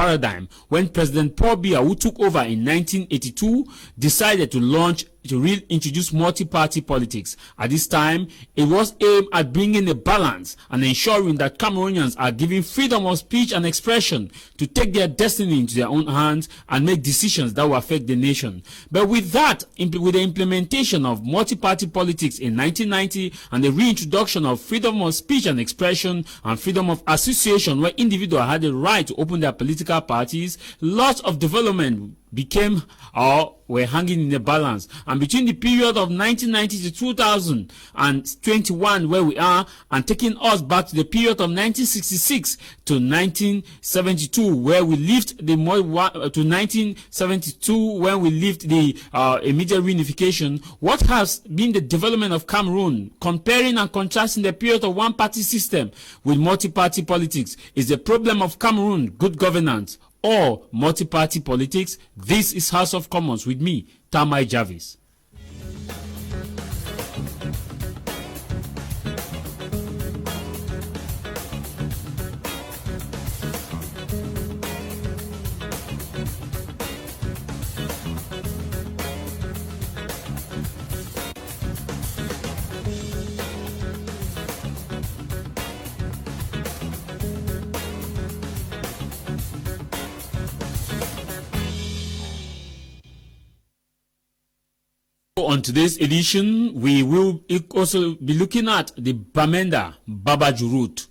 paradigm when President Paul Biya, who took over in 1982, decided to reintroduce multi-party politics. At this time, it was aimed at bringing a balance and ensuring that Cameroonians are given freedom of speech and expression to take their destiny into their own hands and make decisions that will affect the nation. But with the implementation of multi-party politics in 1990 and the reintroduction of freedom of speech and expression and freedom of association, where individuals had the right to open their political parties, lots of development became or were hanging in the balance. And between the period of 1990 to 2021, where we are, and taking us back to the period of 1966 to 1972, where we lived to 1972, when we lived the immediate reunification, what has been the development of Cameroon, comparing and contrasting the period of one-party system with multi-party politics? Is the problem of Cameroon good governance or multi-party politics? This is House of Commons with me, Tah Mai Javis. On today's edition, we will also be looking at the Bamenda-Babaju route.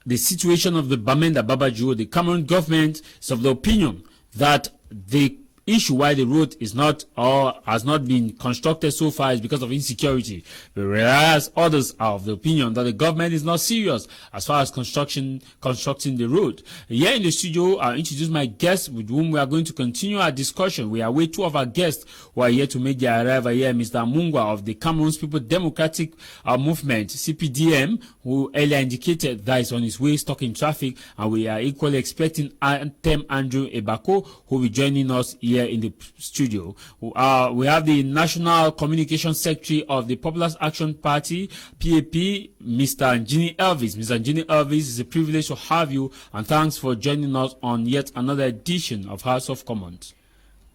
The situation of the Bamenda-Babaju. The Cameroon government is of the opinion that the issue why the road is not or has not been constructed so far is because of insecurity, whereas others are of the opinion that the government is not serious as far as constructing the road. Here in the studio, I'll introduce my guests with whom we are going to continue our discussion. We are with two of our guests who are here to make their arrival here. Mr. Amungwa of the Cameroon's People Democratic Movement, CPDM, who earlier indicated that is on his way stuck in traffic, and we are equally expecting Atem Ebako, who will be joining us here in the studio. We have the National Communication Secretary of the Popular Action Party, PAP, Mr. Njine Elvis. Mr. Njine Elvis, it's a privilege to have you, and thanks for joining us on yet another edition of House of Commons.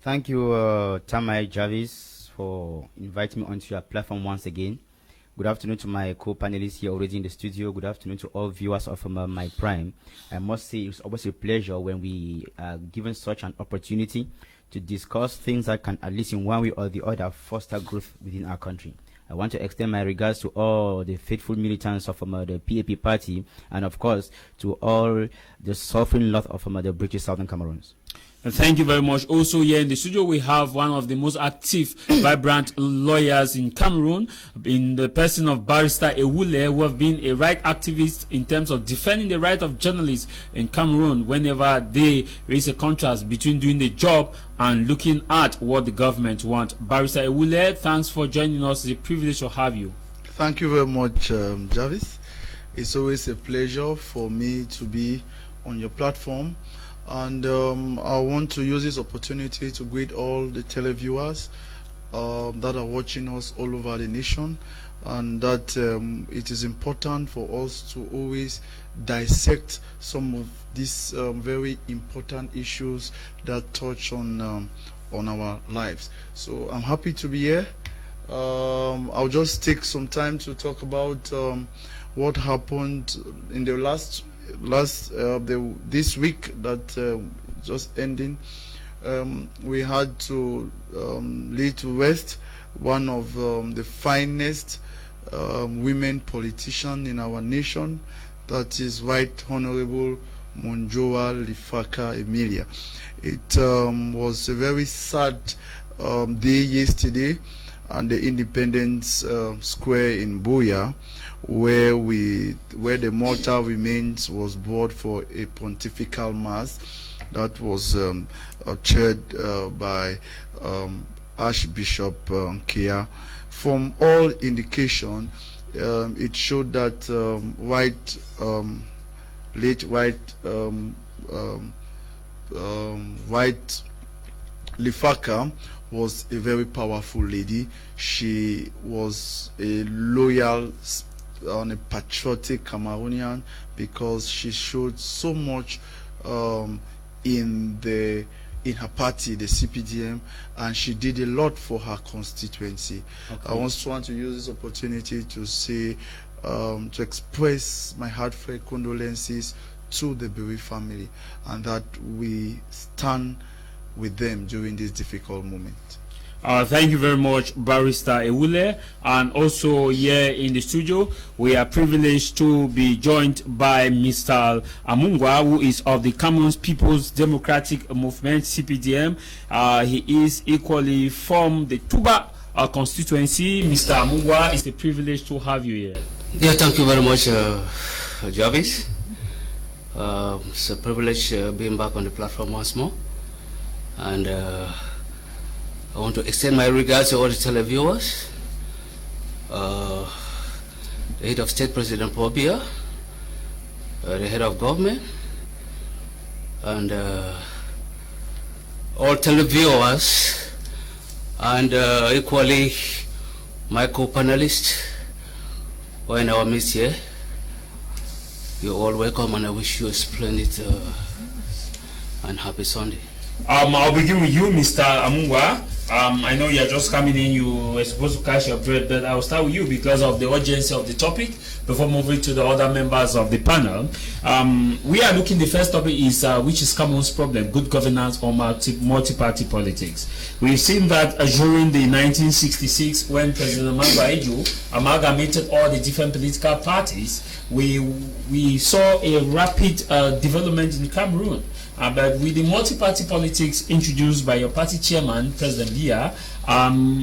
Thank you, Tah Mai Javis, for inviting me onto your platform once again. Good afternoon to my co-panelists here already in the studio. Good afternoon to all viewers of My Prime. I must say it's always a pleasure when we are given such an opportunity to discuss things that can, at least in one way or the other, foster growth within our country. I want to extend my regards to all the faithful militants of the PAP party, and of course to all the suffering lot of the British Southern Cameroons. And thank you very much. Also here in the studio, we have one of the most active, vibrant lawyers in Cameroon, in the person of Barrister Ewule, who have been a right activist in terms of defending the right of journalists in Cameroon whenever there is a contrast between doing the job and looking at what the government wants. Barrister Ewule, thanks for joining us. It's a privilege to have you. Thank you very much, Javis. It's always a pleasure for me to be on your platform. And I want to use this opportunity to greet all the televiewers that are watching us all over the nation, and that it is important for us to always dissect some of these very important issues that touch on our lives. So I'm happy to be here. I'll just take some time to talk about what happened in the this week that just ending. We had to lay to rest one of the finest women politicians in our nation, that is Right Honorable Monjoa Lifaka Emilia. It was a very sad day yesterday at the Independence Square in Buea, where the mortal remains was brought for a pontifical mass that was chaired by Archbishop Kia. From all indication, it showed that late White Lifaka was a very powerful lady. She was a loyal and a patriotic Cameroonian, because she showed so much in her party, the CPDM, and she did a lot for her constituency. Okay. I also want to use this opportunity to say, to express my heartfelt condolences to the Bewi family, and that we stand with them during this difficult moment. Thank you very much, Barrister Ewule. And also here in the studio, we are privileged to be joined by Mr. Amungwa, who is of the Cameroon People's Democratic Movement, CPDM. He is equally from the Tuba constituency. Mr. Amungwa, it's a privilege to have you here. Yeah, thank you very much, Javis. It's a privilege being back on the platform once more. And I want to extend my regards to all the televiewers, the head of state, President Pobia, the head of government, and all televiewers, and equally my co-panelists who are in our midst here. You're all welcome, and I wish you a splendid and happy Sunday. I'll begin with you, Mr. Amungwa. I know you're just coming in, you were supposed to catch your breath, but I'll start with you because of the urgency of the topic before moving to the other members of the panel. We are looking, the first topic is which is Cameroon's problem, good governance or multi-party politics. We've seen that during the 1966, when President Bamenda-Babaju amalgamated all the different political parties, we saw a rapid development in Cameroon. But with the multi-party politics introduced by your party chairman, President Biya,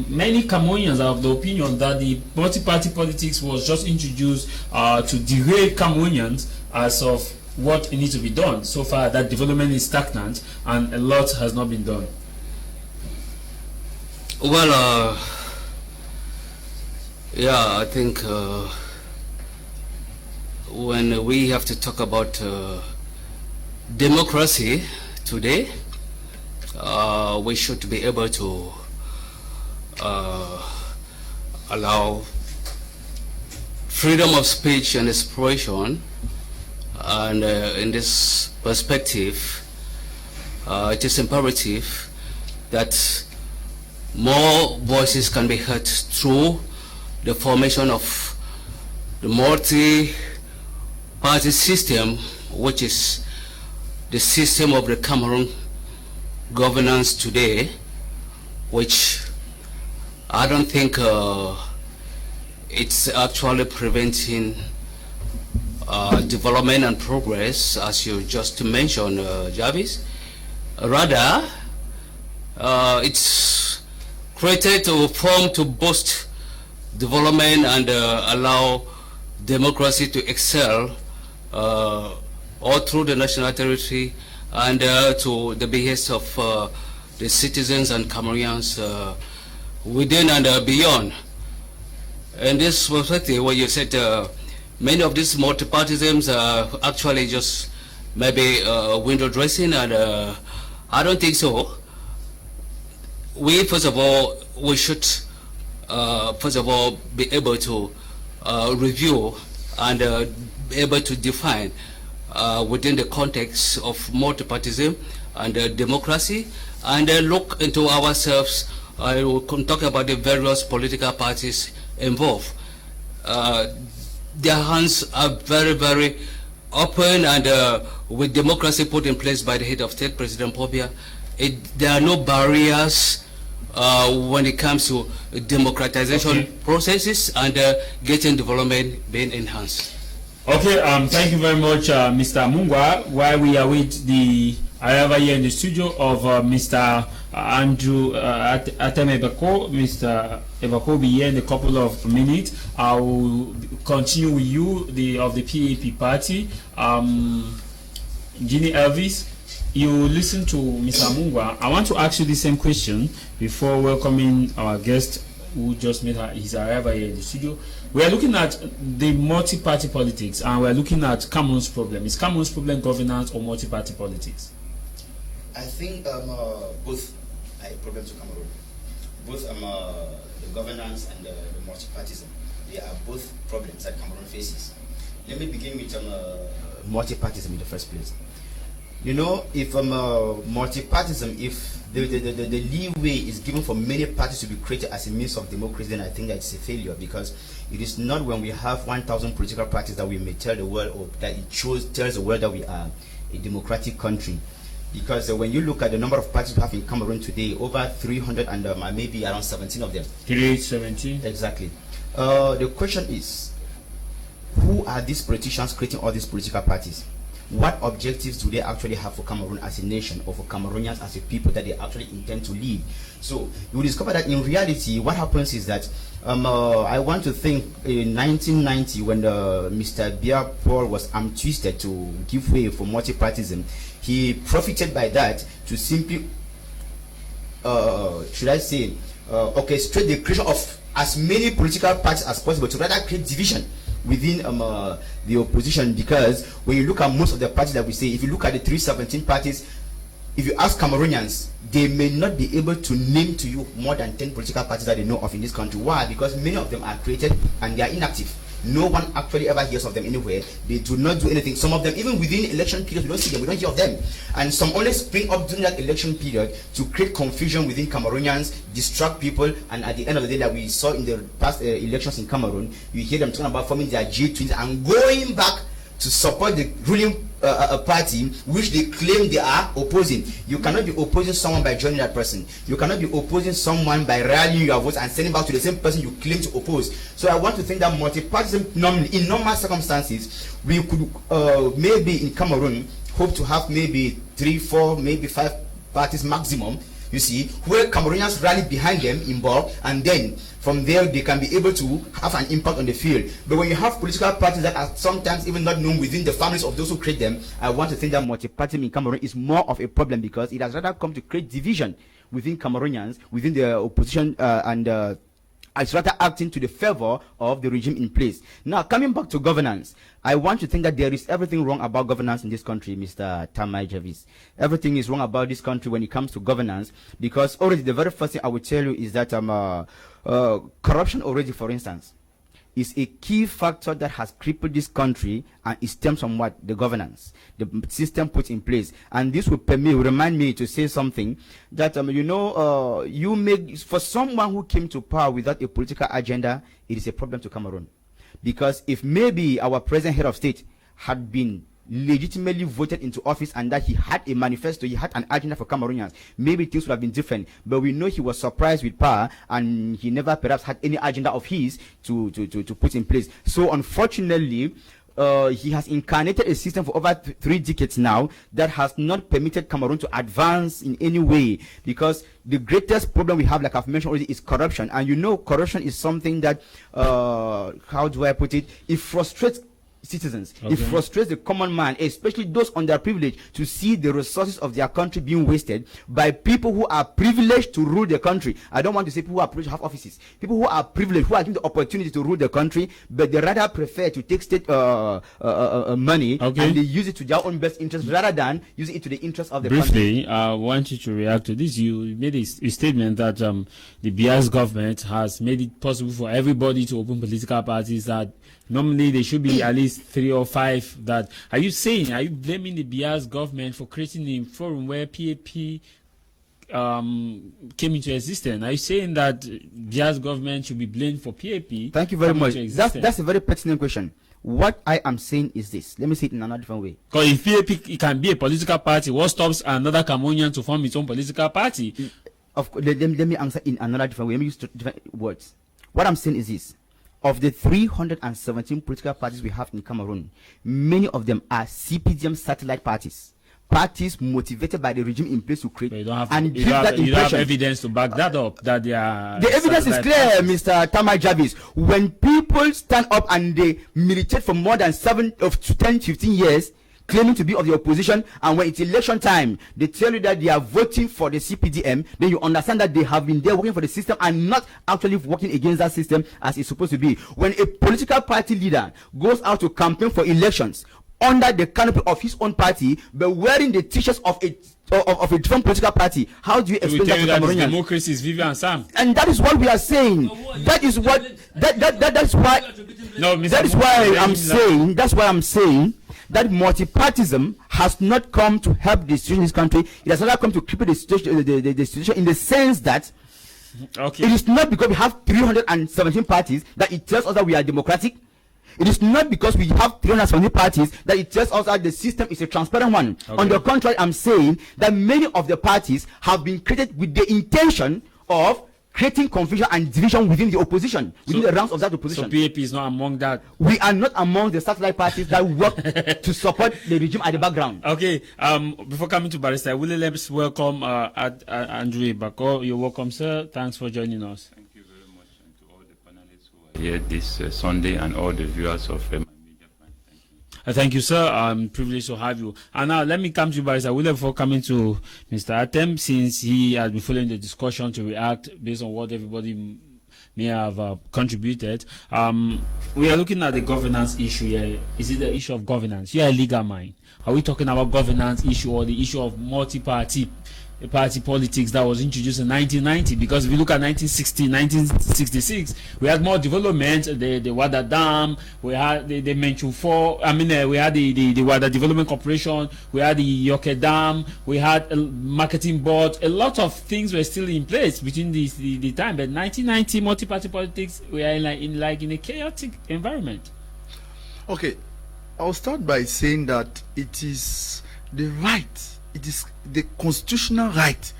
many Cameroonians are of the opinion that the multi-party politics was just introduced to derail Cameroonians as of what needs to be done. So far, that development is stagnant and a lot has not been done. Well, yeah, I think when we have to talk about democracy today, we should be able to allow freedom of speech and expression, and in this perspective, it is imperative that more voices can be heard through the formation of the multi-party system, which is the system of the Cameroon governance today, which I don't think it's actually preventing development and progress, as you just mentioned, Javis. Rather, it's created a form to boost development and allow democracy to excel all through the national territory, and to the behest of the citizens and Cameroonians within and beyond. In this perspective, where you said many of these multi-partisms are actually just maybe window dressing, and I don't think so. We, first of all, we should first of all be able to review and be able to define within the context of multipartism and democracy, and look into ourselves. We can talk about the various political parties involved. Their hands are very, very open, and with democracy put in place by the head of state, President Pobia, there are no barriers when it comes to democratization processes and getting development being enhanced. Okay, thank you very much, Mr. Amungwa. While we await the arrival here in the studio of Mr. Andrew Atem Ebako, Mr. Ebako will be here in a couple of minutes. I will continue with you, of the PAP party. Njine Elvis, you listen to Mr. Amungwa. I want to ask you the same question before welcoming our guest who just made his arrival here in the studio. We are looking at the multi-party politics, and we are looking at Cameroon's problem. Is Cameroon's problem governance or multi-party politics? I think both are a problem to Cameroon. Both the governance and the multi-partism. They are both problems that Cameroon faces. Let me begin with multi-partism in the first place. You know, if multipartism, if the leeway is given for many parties to be created as a means of democracy, then I think that it's a failure, because it is not when we have 1,000 political parties that we may tell the world, or that it tells the world that we are a democratic country. Because when you look at the number of parties we have in Cameroon today, over 300 and maybe around 17 of them. 317? Exactly. The question is, who are these politicians creating all these political parties? What objectives do they actually have for Cameroon as a nation, or for Cameroonians as a people that they actually intend to lead? So you will discover that in reality, what happens is that I want to think in 1990, when Mr. Biya Paul was twisted to give way for multipartism, he profited by that to simply, should I say, orchestrate the creation of as many political parties as possible, to rather create division within the opposition. Because when you look at most of the parties that we say, if you look at the 317 parties, if you ask Cameroonians, they may not be able to name to you more than 10 political parties that they know of in this country. Why? Because many of them are created and they are inactive. No one actually ever hears of them anywhere. They do not do anything. Some of them, even within election period, we don't see them, we don't hear of them. And some only spring up during that election period to create confusion within Cameroonians, distract people, and at the end of the day, that we saw in the past elections in Cameroon, you hear them talking about forming their G20s and going back to support the ruling party which they claim they are opposing. You cannot be opposing someone by joining that person. You cannot be opposing someone by rallying your votes and sending back to the same person you claim to oppose. So I want to think that multipartism, normally in normal circumstances, we could maybe in Cameroon hope to have maybe 3, 4, maybe 5 parties maximum, you see, where Cameroonians rally behind them in bulk, and then from there they can be able to have an impact on the field. But when you have political parties that are sometimes even not known within the families of those who create them, I want to think that multipartism in Cameroon is more of a problem, because it has rather come to create division within Cameroonians, within the opposition, and it's rather acting to the favor of the regime in place. Now, coming back to governance, I want to think that there is everything wrong about governance in this country, Mr. Tah Mai Javis. Everything is wrong about this country when it comes to governance, because already the very first thing I will tell you is that corruption already, for instance, is a key factor that has crippled this country, and it stems from what? The governance, the system put in place. And this will remind me to say something that, you make, for someone who came to power without a political agenda, it is a problem to Cameroon. Because if maybe our present head of state had been legitimately voted into office and that he had a manifesto, he had an agenda for Cameroonians, maybe things would have been different. But we know he was surprised with power, and he never perhaps had any agenda of his to put in place. So unfortunately, he has incarnated a system for over 3 decades now that has not permitted Cameroon to advance in any way, because the greatest problem we have, like I've mentioned already, is corruption. And you know, corruption is something that, how do I put it, it frustrates citizens. Okay. It frustrates the common man, especially those underprivileged, to see the resources of their country being wasted by people who are privileged to rule the country. I don't want to say people who are privileged to have offices. People who are privileged, who are given the opportunity to rule the country, but they rather prefer to take state money, and they use it to their own best interest rather than using it to the interest of the country. Briefly, I want you to react to this. You made a statement that the Biya's government has made it possible for everybody to open political parties, that normally there should be at least 3 or 5. That are you blaming the Biya's government for creating a forum where PAP came into existence? Are you saying that Biya's government should be blamed for PAP? Thank you very much. That's a very pertinent question. What I am saying is this. Let me say it in another different way. Because if PAP it can be a political party, what stops another Cameroonian to form its own political party? Of course, let me answer in another different way. Let me use different words. What I'm saying is this. Of the 317 political parties we have in Cameroon, many of them are CPDM satellite parties. Parties motivated by the regime in place to create. You don't have evidence to back that up. That they are. The evidence is clear, Mr. Tah Mai Javis. When people stand up and they militate for more than 10, 15 years, claiming to be of the opposition, and when it's election time, they tell you that they are voting for the CPDM, then you understand that they have been there working for the system and not actually working against that system as it's supposed to be. When a political party leader goes out to campaign for elections under the canopy of his own party, but wearing the t-shirts of a different political party, how do you explain that to Cameroonians? Democracy is Vivian Sam. And that is what we are saying. That is what that's why. No, that is why I'm saying. That's why I'm saying that multipartism has not come to help the situation in this country. It has not come to cripple the situation, the situation in the sense that Okay. it is not because we have 317 parties that it tells us that we are democratic. It is not because we have 370 parties that it tells us that the system is a transparent one. Okay. On the contrary, I'm saying that many of the parties have been created with the intention of creating confusion and division within the opposition, within the ranks of that opposition. So PAP is not among that. We are not among the satellite parties that work to support the regime at the background. Okay. Before coming to Barrister, let's welcome Njine Elvis. You're welcome, sir. Thanks for joining us. Thank you very much, and to all the panelists who are here this Sunday and all the viewers of my media plan. Thank you. Thank you, sir. I'm privileged to have you. And now let me come to you, Barrister before coming to Mr. Atem, since he has been following the discussion to react based on what everybody may have contributed. We are looking at the governance issue here. Is it the issue of governance? You're a legal mind. Are we talking about governance issue or the issue of multi-party party politics that was introduced in 1990? Because if you look at 1960, 1966, we had more development. The Wada Dam, we had the Menchu 4. We had the Wada Development Corporation. We had the Yoke Dam. We had a marketing board. A lot of things were still in place between the time. But 1990, multi-party politics, we are in a chaotic environment. Okay, I'll start by saying that it is the right. It is the constitutional right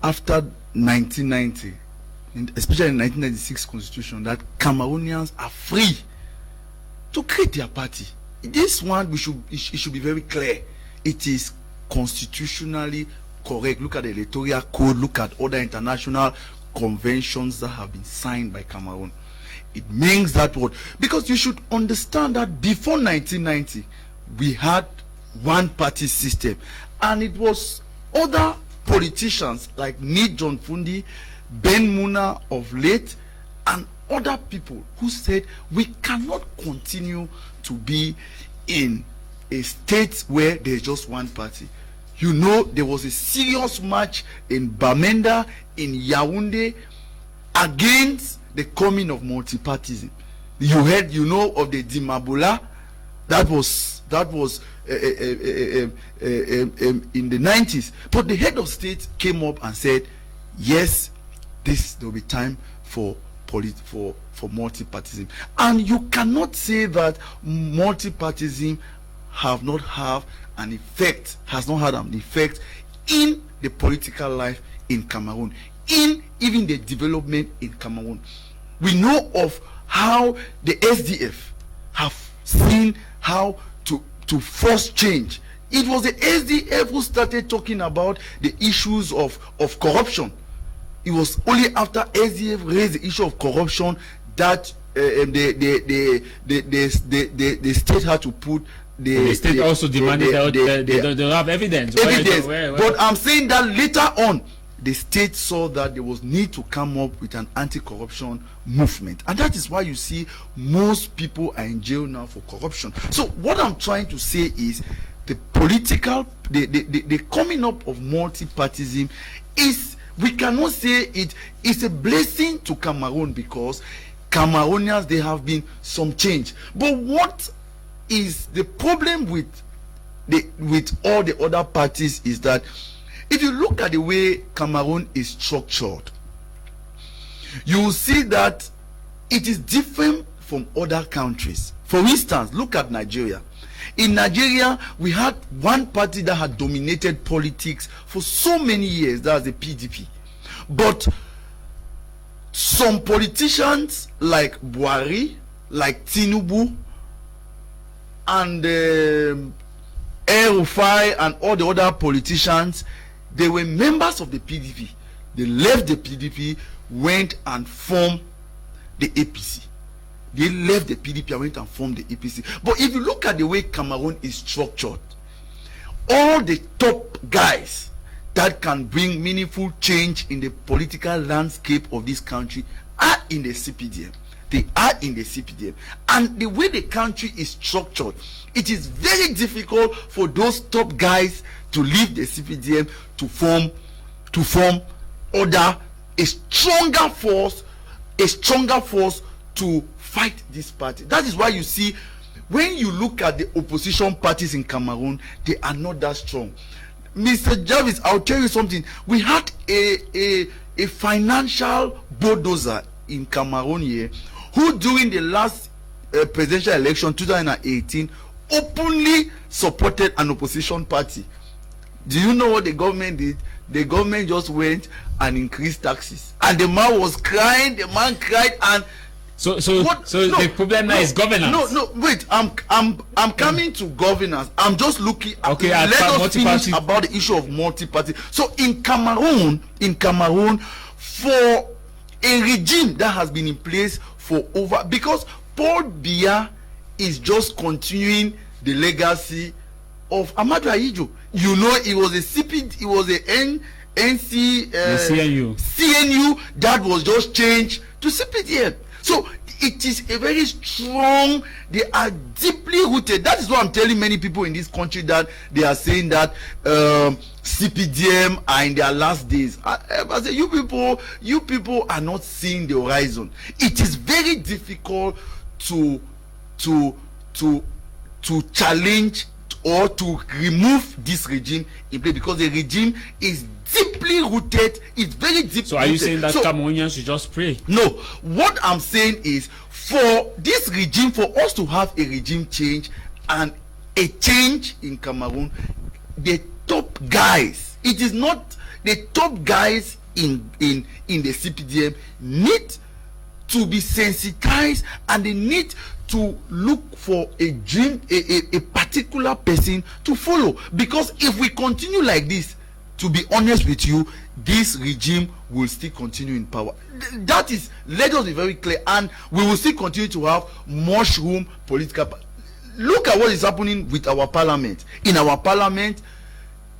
after 1990, especially in 1996 constitution, that Cameroonians are free to create their party. This one, it should be very clear. It is constitutionally correct. Look at the electoral code, look at other international conventions that have been signed by Cameroon. It means that what? Because you should understand that before 1990, we had one party system, and it was other politicians like Need John Fundi, Ben Muna of late, and other people who said we cannot continue to be in a state where there's just one party. You know, there was a serious march in Bamenda, in Yaoundé, against the coming of multipartism. You know of the Dimabula, that was in the 90s. But the head of state came up and said, yes, there will be time for multipartism. And you cannot say that multipartism has not had an effect in the political life in Cameroon, in even the development in Cameroon. We know of how the SDF have seen how to force change. It was the SDF who started talking about the issues of corruption. It was only after SDF raised the issue of corruption that the state had to put the state also demanded that they have evidence. But I'm saying that later on, the state saw that there was need to come up with an anti-corruption movement, and that is why you see most people are in jail now for corruption. So what I'm trying to say is the coming up of multipartism is, we cannot say it is a blessing to Cameroon, because Cameroonians, there have been some change. But what is the problem with all the other parties is that if you look at the way Cameroon is structured, you will see that it is different from other countries. For instance, look at Nigeria. In Nigeria, we had one party that had dominated politics for so many years, that's the PDP. But some politicians like Buhari, like Tinubu, and El-Rufai and all the other politicians, they were members of the PDP. They left the PDP, went and formed the APC. They left the PDP and went and formed the APC. But if you look at the way Cameroon is structured, all the top guys that can bring meaningful change in the political landscape of this country are in the CPDM. They are in the CPDM. And the way the country is structured, it is very difficult for those top guys to leave the CPDM to form a stronger force to fight this party. That is why you see when you look at the opposition parties in Cameroon, they are not that strong. Mr. Javis, I'll tell you something. We had a financial bulldozer in Cameroon here, who during the last presidential election 2018 openly supported an opposition party. Do you know what the government did? The government just went and increased taxes, and the man was crying. The man cried, and the problem now is governance. No, wait. I'm coming to governance. I'm just looking. Okay, let us finish about the issue of multi-party. So in Cameroon, for a regime that has been in place for over, because Paul Biya is just continuing the legacy of Amadou Ahidjo. You know, it was a CP, it was a CNU that was just changed to CPDM. So it is a very strong, they are deeply rooted. That is why I'm telling many people in this country that they are saying that CPDM are in their last days. I say, you people are not seeing the horizon. It is very difficult to challenge or to remove this regime in place, because the regime is deeply rooted. It's very deep. So are you saying that Cameroonians should just pray? No, what I'm saying is, for this regime, for us to have a regime change and a change in Cameroon, the top guys, it is not the top guys in the CPDM need to be sensitized, and they need to look for a dream, a particular person to follow. Because if we continue like this, to be honest with you, this regime will still continue in power. That is, let us be very clear, and we will still continue to have mushroom political. Look at what is happening with our parliament. In our parliament,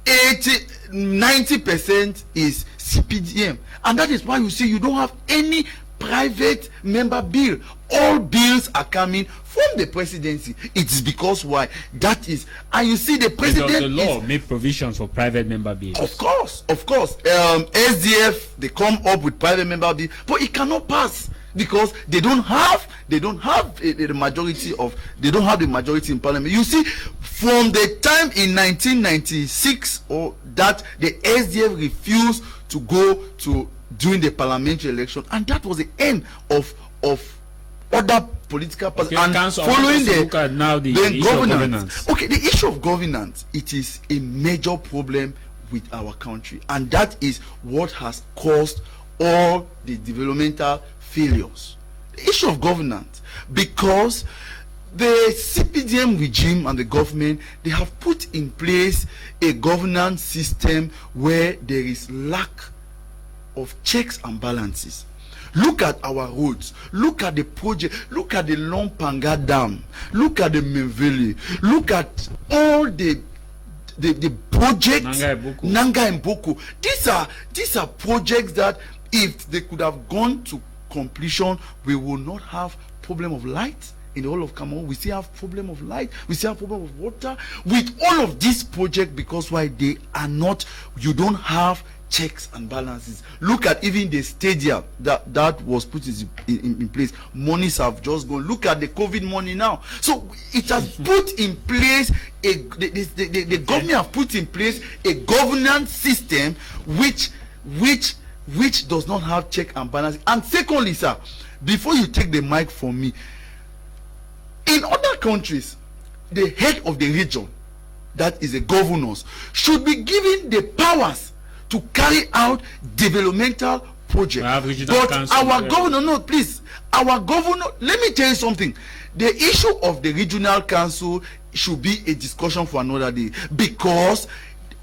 90% is CPDM, and that is why you see you don't have any private member bill. All bills are coming from the presidency. It is because why? That is, and you see the president. Does the law make provisions for private member bills? Of course. SDF, they come up with private member bill, but it cannot pass because they don't have the majority in parliament. You see, from the time in 1996 or that the SDF refused to go to during the parliamentary election, and that was the end of other political parties. Okay, and following the governance. Okay, the issue of governance, it is a major problem with our country, and that is what has caused all the developmental failures. The issue of governance, because the CPDM regime and the government, they have put in place a governance system where there is lack of checks and balances. Look at our roads, look at the project, look at the Lompanga Dam, look at the Mevele, look at all the projects, Nanga Ebako. These are projects that if they could have gone to completion, we will not have problem of light in the whole of Cameroon. We still have problem of light, we still have problem of water with all of these projects, because why? They are not, you don't have checks and balances. Look at even the stadium that was put in place. Monies have just gone. Look at the COVID money now. So it has put in place the government have put in place a governance system which does not have check and balance. And secondly, sir, before you take the mic from me, in other countries, the head of the region, that is the governors, should be given the powers to carry out developmental projects. But our governor, no, please, our governor, let me tell you something. The issue of the regional council should be a discussion for another day, because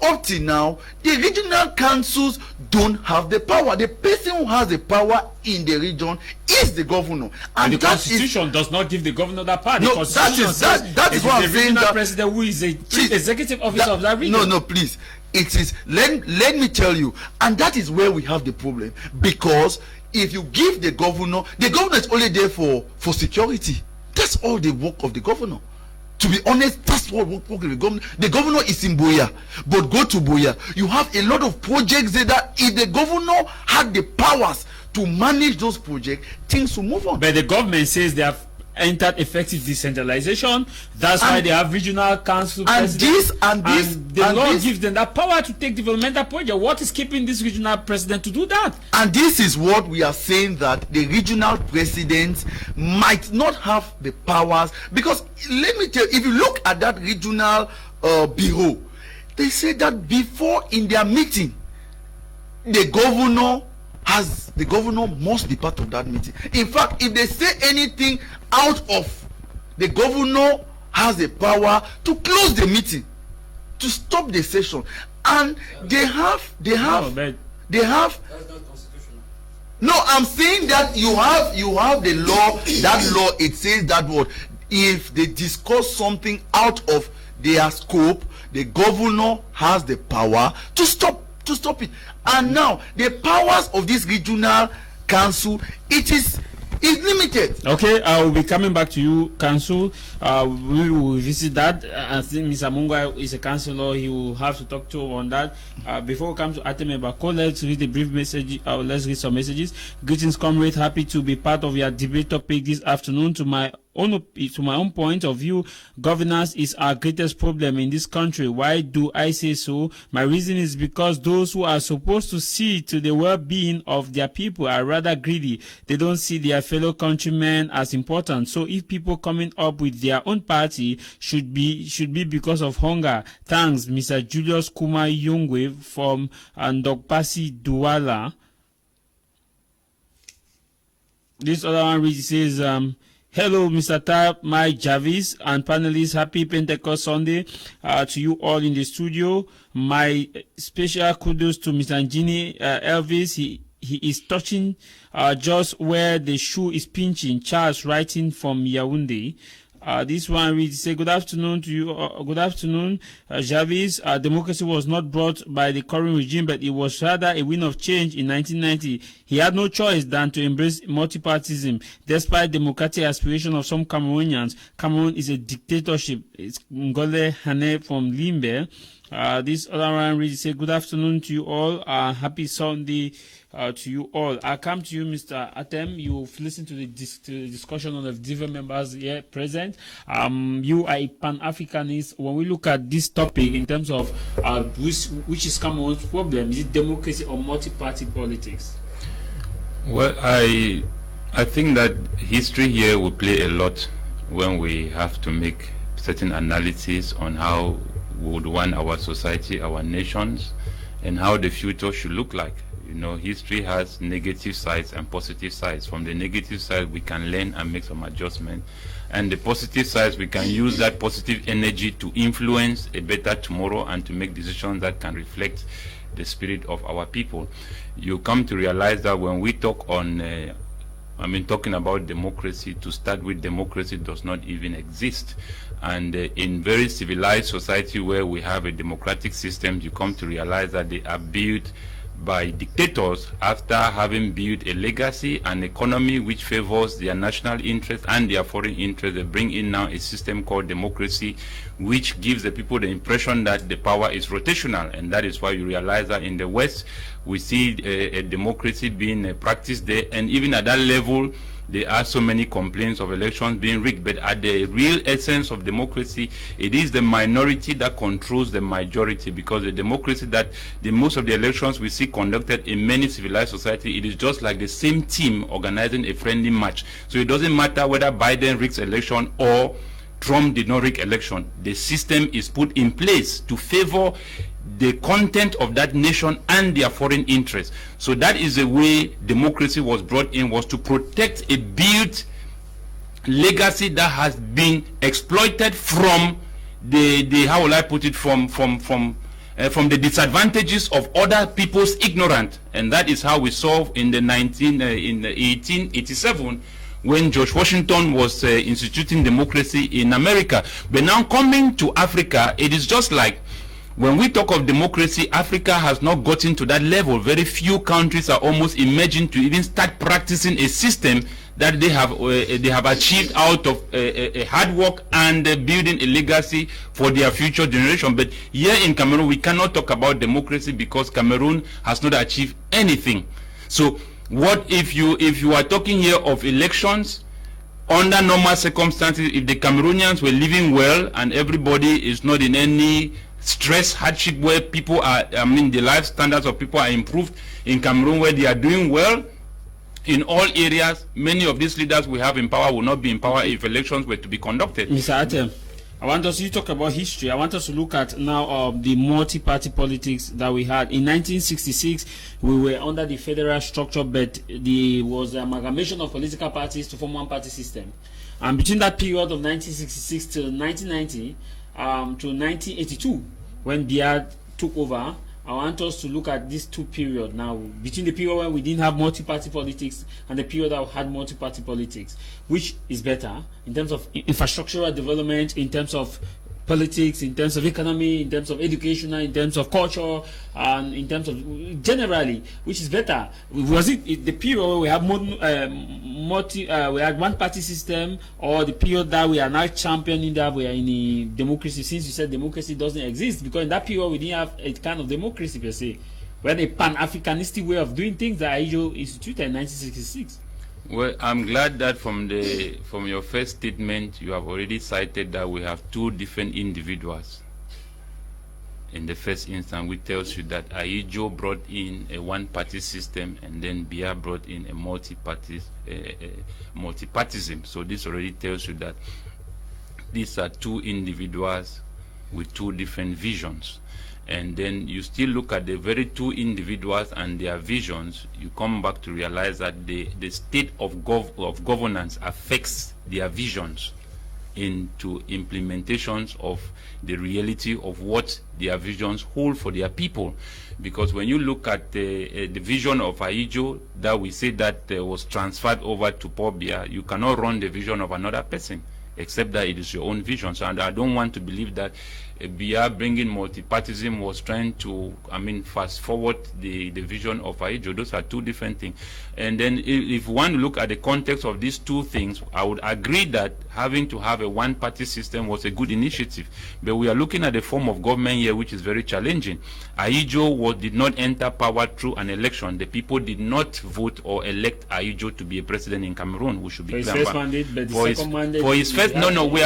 up till now, the regional councils don't have the power. The person who has the power in the region is the governor, and the constitution does not give the governor that power. No, that is what I'm saying. The president who is a chief executive officer of that region. No, please. It is, let me tell you, and that is where we have the problem, because if you give the governor is only there for security. That's all the work of the governor. To be honest, that's what work of the governor. The governor is in Boya, but go to Boya, you have a lot of projects there that if the governor had the powers to manage those projects, things will move on. But the government says they have entered effective decentralization. That's why they have regional council presidents. And the law gives them that power to take developmental projects. What is keeping this regional president to do that? And this is what we are saying, that the regional presidents might not have the powers, because let me tell you, if you look at that regional bureau, they say that before in their meeting, the governor must be part of that meeting. In fact, if they say anything out of, the governor has the power to close the meeting, to stop the session. And they have no, I'm saying that you have the law. That law, it says that what if they discuss something out of their scope, the governor has the power to stop it. And now the powers of this regional council, it is limited. Okay, I will be coming back to you, council. We will visit that. I think Mr. Amungwa is a councillor. He will have to talk to on that. Before we come to Atem Ebako, let's read a brief message. Let's read some messages. Greetings, comrade. Happy to be part of your debate topic this afternoon. To my own point of view, governance is our greatest problem in this country. Why do I say so? My reason is because those who are supposed to see to the well-being of their people are rather greedy. They don't see their fellow countrymen as important. So if people coming up with their own party should be because of hunger. Thanks, Mr. Julius Kuma Yungwe from Ndokpasi Douala. This other one really says, hello, Mr. Tah Mai Javis and panelists. Happy Pentecost Sunday to you all in the studio. My special kudos to Mr. Njine Elvis. He is touching just where the shoe is pinching. Charles writing from Yaoundé. This one reads, say, good afternoon to you. Good afternoon, Javis. Democracy was not brought by the current regime, but it was rather a wind of change in 1990. He had no choice than to embrace multipartyism. Despite democratic aspiration of some Cameroonians, Cameroon is a dictatorship. It's Ngole Hane from Limbe. This other one reads, say, good afternoon to you all. Happy Sunday to you all. I come to you, Mr. Atem. You've listened to the discussion of the different members here present. You are a Pan-Africanist. When we look at this topic in terms of which is Cameroon's problem, is it democracy or multi-party politics? Well, I think that history here will play a lot when we have to make certain analysis on how we would want our society, our nations, and how the future should look like. You know, history has negative sides and positive sides. From the negative side, we can learn and make some adjustment. And the positive sides, we can use that positive energy to influence a better tomorrow and to make decisions that can reflect the spirit of our people. You come to realize that when we talk on, talking about democracy, to start with, democracy does not even exist. And in very civilized society where we have a democratic system, you come to realize that they are built by dictators after having built a legacy, an economy which favors their national interest and their foreign interest. They bring in now a system called democracy, which gives the people the impression that the power is rotational. And that is why you realize that in the West, we see a democracy being practiced there. And even at that level, there are so many complaints of elections being rigged. But at the real essence of democracy, it is the minority that controls the majority, because the democracy that most of the elections we see conducted in many civilized society, it is just like the same team organizing a friendly match. So it doesn't matter whether Biden rigs election or Trump did not rig election. The system is put in place to favor the content of that nation and their foreign interests. So that is the way democracy was brought in, was to protect a built legacy that has been exploited from the how will I put it, from the disadvantages of other people's ignorance. And that is how we saw in the 1887 when George Washington was instituting democracy in America. But now coming to Africa, it is just like when we talk of democracy, Africa has not gotten to that level. Very few countries are almost emerging to even start practicing a system that they have achieved out of hard work and building a legacy for their future generation. But here in Cameroon, we cannot talk about democracy because Cameroon has not achieved anything. So what if you are talking here of elections? under normal circumstances, if the Cameroonians were living well and everybody is not in any stress, hardship, where people are, the life standards of people are improved in Cameroon, where they are doing well in all areas, many of these leaders we have in power will not be in power if elections were to be conducted. Mr. Atem, I want us to talk about history. I want us to look at now the multi-party politics that we had. In 1966, we were under the federal structure, but there was the amalgamation of political parties to form one party system. And between that period of 1966 to 1990 to 1982, when Biya took over, I want us to look at these two periods now, between the period when we didn't have multi-party politics and the period that we had multi-party politics. Which is better in terms of infrastructural development, in terms of politics, in terms of economy, in terms of education, in terms of culture, and in terms of generally, which is better? Was it the period where we have we had one party system, or the period that we are now championing that we are in a democracy? Since you said democracy doesn't exist, because in that period we didn't have a kind of democracy per se. We had a pan-Africanistic way of doing things that Ajo instituted in 1966. Well, I'm glad that from your first statement you have already cited that we have two different individuals in the first instance, which tells you that Ajo brought in a one-party system and then Biya brought in a multipartism. So this already tells you that these are two individuals with two different visions. And then you still look at the very two individuals and their visions, you come back to realize that the state of governance affects their visions into implementations of the reality of what their visions hold for their people. Because when you look at the vision of Ajo that we say that was transferred over to Paul Biya, you cannot run the vision of another person, except that it is your own vision. So, and I don't want to believe that Biya bringing multipartism was trying to, fast forward the vision of Ajo. Those are two different things. And then if one look at the context of these two things, I would agree that having to have a one-party system was a good initiative. But we are looking at the form of government here, which is very challenging. Ajo did not enter power through an election. The people did not vote or elect Ajo to be a president in Cameroon. We should be clear. For his first mandate, but for the second mandate. For his first, no, we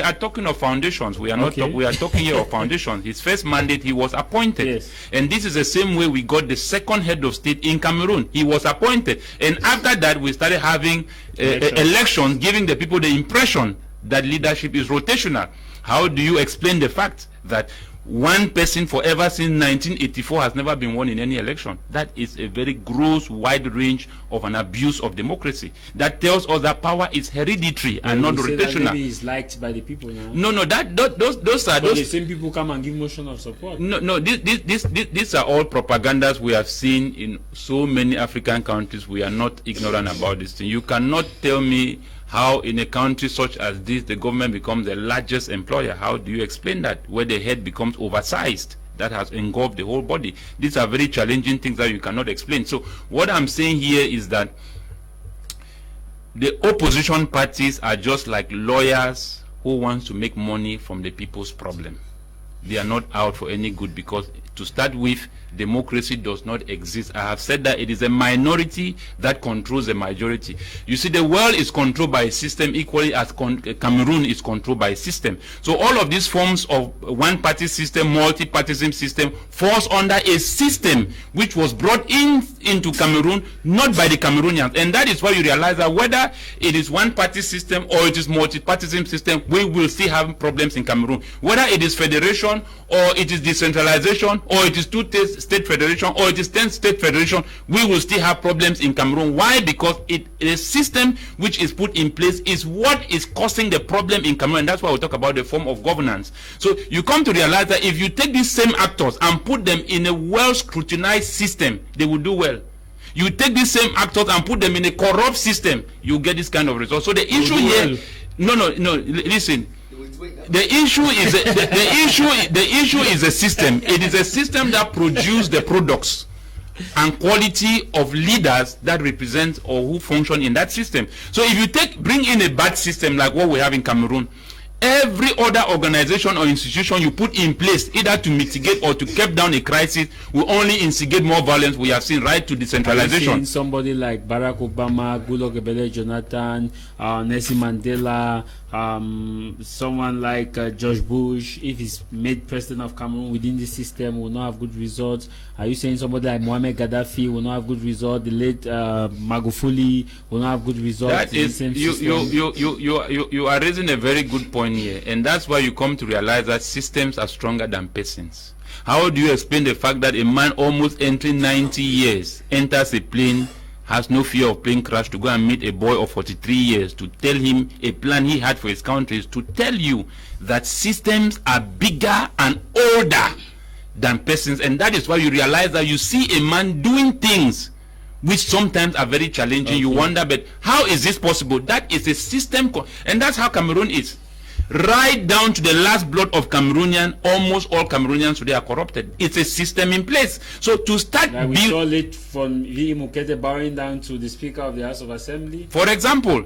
are talking of foundations. We are not. We are talking here of foundations. His first mandate, he was appointed, yes. And this is the same way we got the second head of state in Cameroon. He was appointed, and after that, we started having elections, giving the people the impression that leadership is rotational. How do you explain the fact that one person forever since 1984 has never been won in any election? That is a very gross, wide range of an abuse of democracy. That tells us that power is hereditary and not rotational. That maybe is liked by the people now. No, those are the same people come and give motion of support. No, these are all propagandas we have seen in so many African countries. We are not ignorant about this thing. You cannot tell me how in a country such as this the government becomes the largest employer. How do you explain that? Where the head becomes oversized, that has engulfed the whole body. These are very challenging things that you cannot explain. So what I'm saying here is that the opposition parties are just like lawyers who want to make money from the people's problem. They are not out for any good, because to start with, democracy does not exist. I have said that it is a minority that controls the majority. You see, the world is controlled by a system equally as Cameroon is controlled by a system. So all of these forms of one-party system, multi-partism system, falls under a system which was brought into Cameroon, not by the Cameroonians. And that is why you realize that whether it is one-party system or it is multi-partism system, we will still have problems in Cameroon. Whether it is federation or it is decentralization or it is two-state federation or it is 10-state federation, we will still have problems in Cameroon. Why? Because a system which is put in place is what is causing the problem in Cameroon. And that's why we talk about the form of governance. So you come to realize that if you take these same actors and put them in a well-scrutinized system, they will do well. You take these same actors and put them in a corrupt system, you get this kind of result. So the issue here, no, listen. The issue is the issue is a system. It is a system that produces the products and quality of leaders that represent or who function in that system. So if you bring in a bad system like what we have in Cameroon, every other organization or institution you put in place, either to mitigate or to keep down a crisis, will only instigate more violence. We have seen right to decentralization. Somebody like Barack Obama, Goodluck Ebele Jonathan, Nelson Mandela, someone like George Bush, if he's made president of Cameroon within the system, will not have good results. Are you saying somebody like Muammar Gaddafi will not have good results? The late Magufuli will not have good results? That is, you are raising a very good point here, and that's why you come to realize that systems are stronger than persons. How do you explain the fact that a man almost entering 90 years enters a plane, has no fear of plane crash, to go and meet a boy of 43 years to tell him a plan he had for his country, is to tell you that systems are bigger and older than persons? And that is why you realize that you see a man doing things which sometimes are very challenging. Okay. You wonder, but how is this possible? That is a system, and that's how Cameroon is. Right down to the last blood of Cameroonian, almost all Cameroonians today are corrupted. It's a system in place. So to start, we saw it from V. Mukete bowing down to the Speaker of the House of Assembly, for example.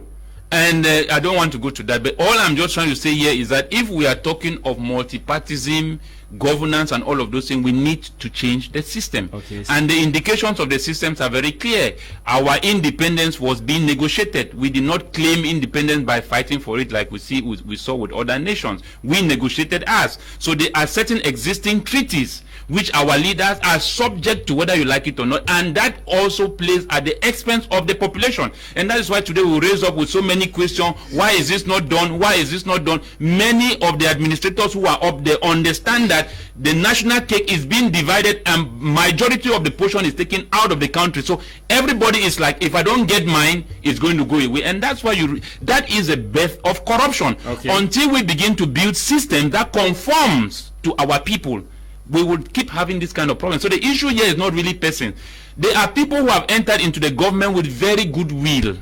And I don't want to go to that, but all I'm just trying to say here is that if we are talking of multipartism, governance, and all of those things, we need to change the system. Okay, and the indications of the systems are very clear. Our independence was being negotiated. We did not claim independence by fighting for it like we saw with other nations. We negotiated ours. So there are certain existing treaties which our leaders are subject to, whether you like it or not, and that also plays at the expense of the population. And that is why today we raise up with so many questions. Why is this not done? Why is this not done? Many of the administrators who are up there understand that the national cake is being divided and majority of the portion is taken out of the country. So everybody is like, if I don't get mine, it's going to go away. And that's why that is a birth of corruption. Okay. Until we begin to build systems that conforms to our people, we will keep having this kind of problem. So the issue here is not really persons. There are people who have entered into the government with very good will.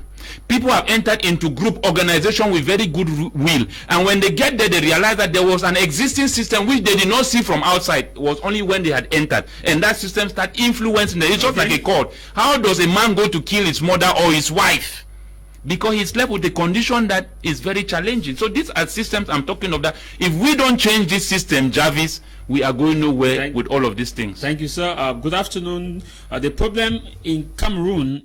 People have entered into group organization with very good will. And when they get there, they realize that there was an existing system which they did not see from outside. It was only when they had entered. And that system started influencing them. It's just like a court. How does a man go to kill his mother or his wife? Because he's left with a condition that is very challenging. So these are systems I'm talking of that. If we don't change this system, Javis, we are going nowhere with all of these things. Thank you, sir. Good afternoon. The problem in Cameroon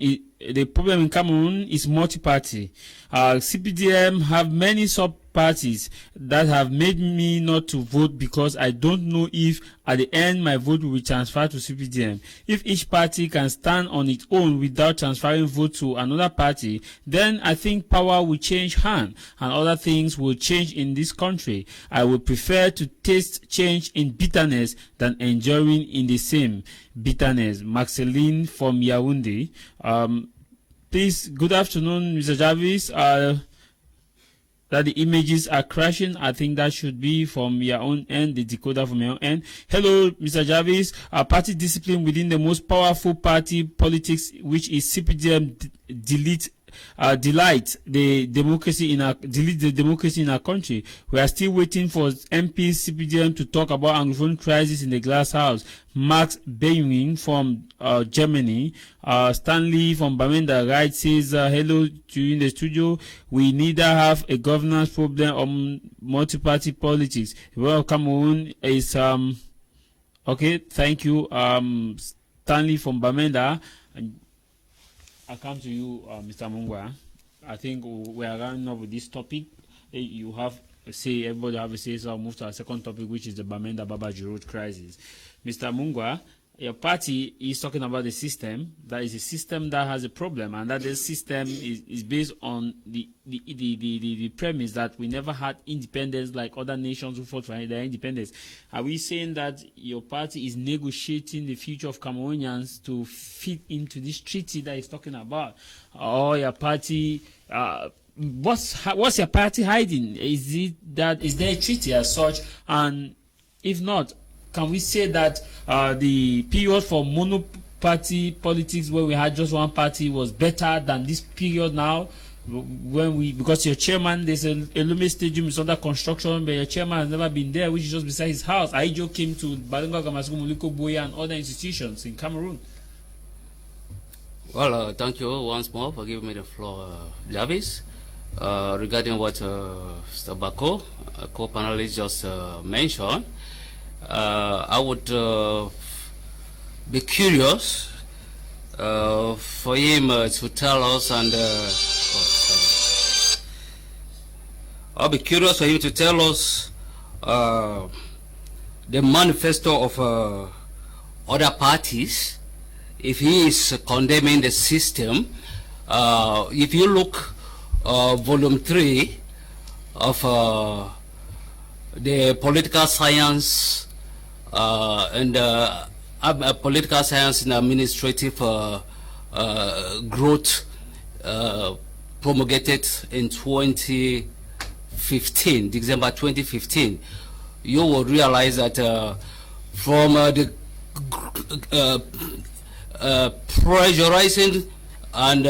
is multi-party. CPDM have many sub-parties that have made me not to vote because I don't know if at the end my vote will be transferred to CPDM. If each party can stand on its own without transferring vote to another party, then I think power will change hand and other things will change in this country. I would prefer to taste change in bitterness than enjoying in the same bitterness. Maxeline from Yaoundé. Please, good afternoon, Mr. Javis. That the images are crashing. I think that should be from your own end, the decoder from your own end. Hello, Mr. Javis. Party discipline within the most powerful party politics, which is CPDM, delete the democracy in our country. We are still waiting for MPs CPDM to talk about Anglophone crisis in the glass house. Max Beying from Germany. Stanley from Bamenda writes, says, hello to you in the studio. We neither have a governance problem or multi-party politics. Well, Cameroon is okay. Thank you, Stanley from Bamenda. I come to you, Mr. Amungwa. I think we are running up with this topic. You have everybody have a say, so I'll move to our second topic, which is the Bamenda-Babaju road crisis. Mr. Amungwa, your party is talking about the system. That is a system that has a problem, and that the system is based on the premise that we never had independence like other nations who fought for their independence. Are we saying that your party is negotiating the future of Cameroonians to fit into this treaty that is talking about? Or your party, what's your party hiding? Is there a treaty as such? And if not, can we say that the period for mono-party politics, where we had just one party, was better than this period now? Because your chairman, there's a Lume Stadium is under construction, but your chairman has never been there, which is just beside his house. Aijo came to Balinga Gamasuku, Muliko Boya, and other institutions in Cameroon. Well, thank you once more for giving me the floor, Javis. regarding what Mr. Bako, a co-panelist, just mentioned. I would be curious for him to tell us, and I'll be curious for him to tell us the manifesto of other parties, if he is condemning the system. If you look volume 3 of the political science and political science and administrative growth promulgated in 2015, December 2015, you will realize that from the pressurizing and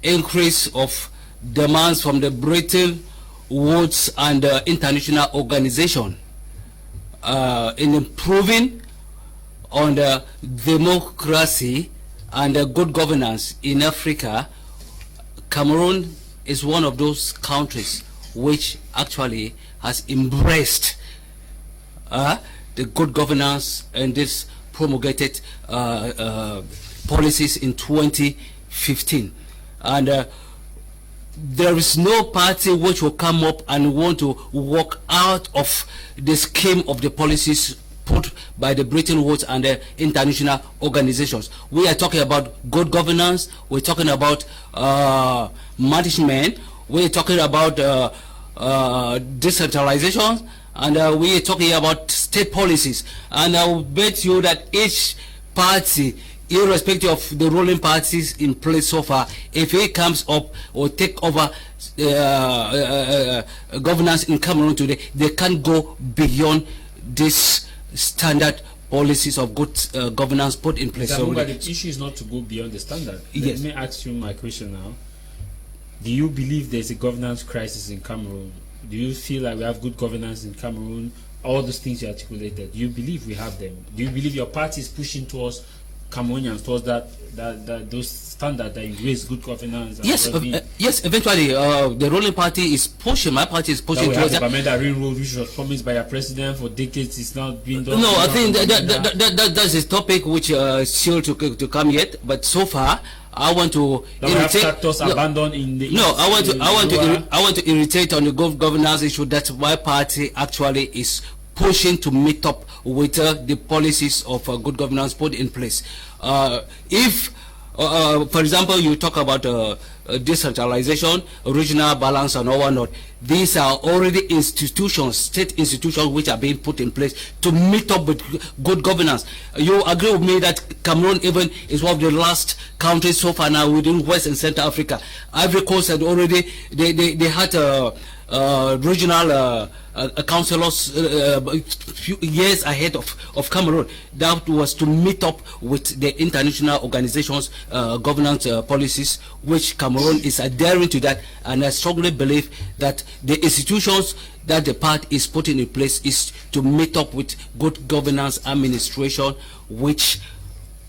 increase of demands from the Bretton Woods and international organization in improving on the democracy and good governance in Africa, Cameroon is one of those countries which actually has embraced the good governance and this promulgated policies in 2015. And there is no party which will come up and want to walk out of the scheme of the policies put by the Bretton Woods and the international organizations. We are talking about good governance, we're talking about management, we're talking about decentralization, and we're talking about state policies. And I will bet you that each party, irrespective of the ruling parties in place so far, if it comes up or take over governance in Cameroon today, they can't go beyond this standard policies of good governance put in place. So the issue is not to go beyond the standard. Yes. Let me ask you my question now. Do you believe there's a governance crisis in Cameroon? Do you feel like we have good governance in Cameroon? All those things you articulated, do you believe we have them? Do you believe your party is pushing towards Cameroonians, towards those standards that embrace good governance? And yes, yes. Eventually, the ruling party is pushing. My party is pushing towards that. Bamenda Railroad, which was promised by our president for decades, is not being done. No, I think that's a topic which is still to come yet. But so far, I want to irritate. Abandoned in the I want to irritate on the governance issue that my party actually is pushing to meet up with the policies of good governance put in place. If, for example, you talk about decentralization, regional balance, and all whatnot, these are already institutions, state institutions, which are being put in place to meet up with good governance. You agree with me that Cameroon even is one of the last countries so far now within West and Central Africa. Ivory Coast had already, they had regional councillors years ahead of Cameroon. That was to meet up with the international organizations' governance policies, which Cameroon is adhering to that. And I strongly believe that the institutions that the party is putting in place is to meet up with good governance administration, which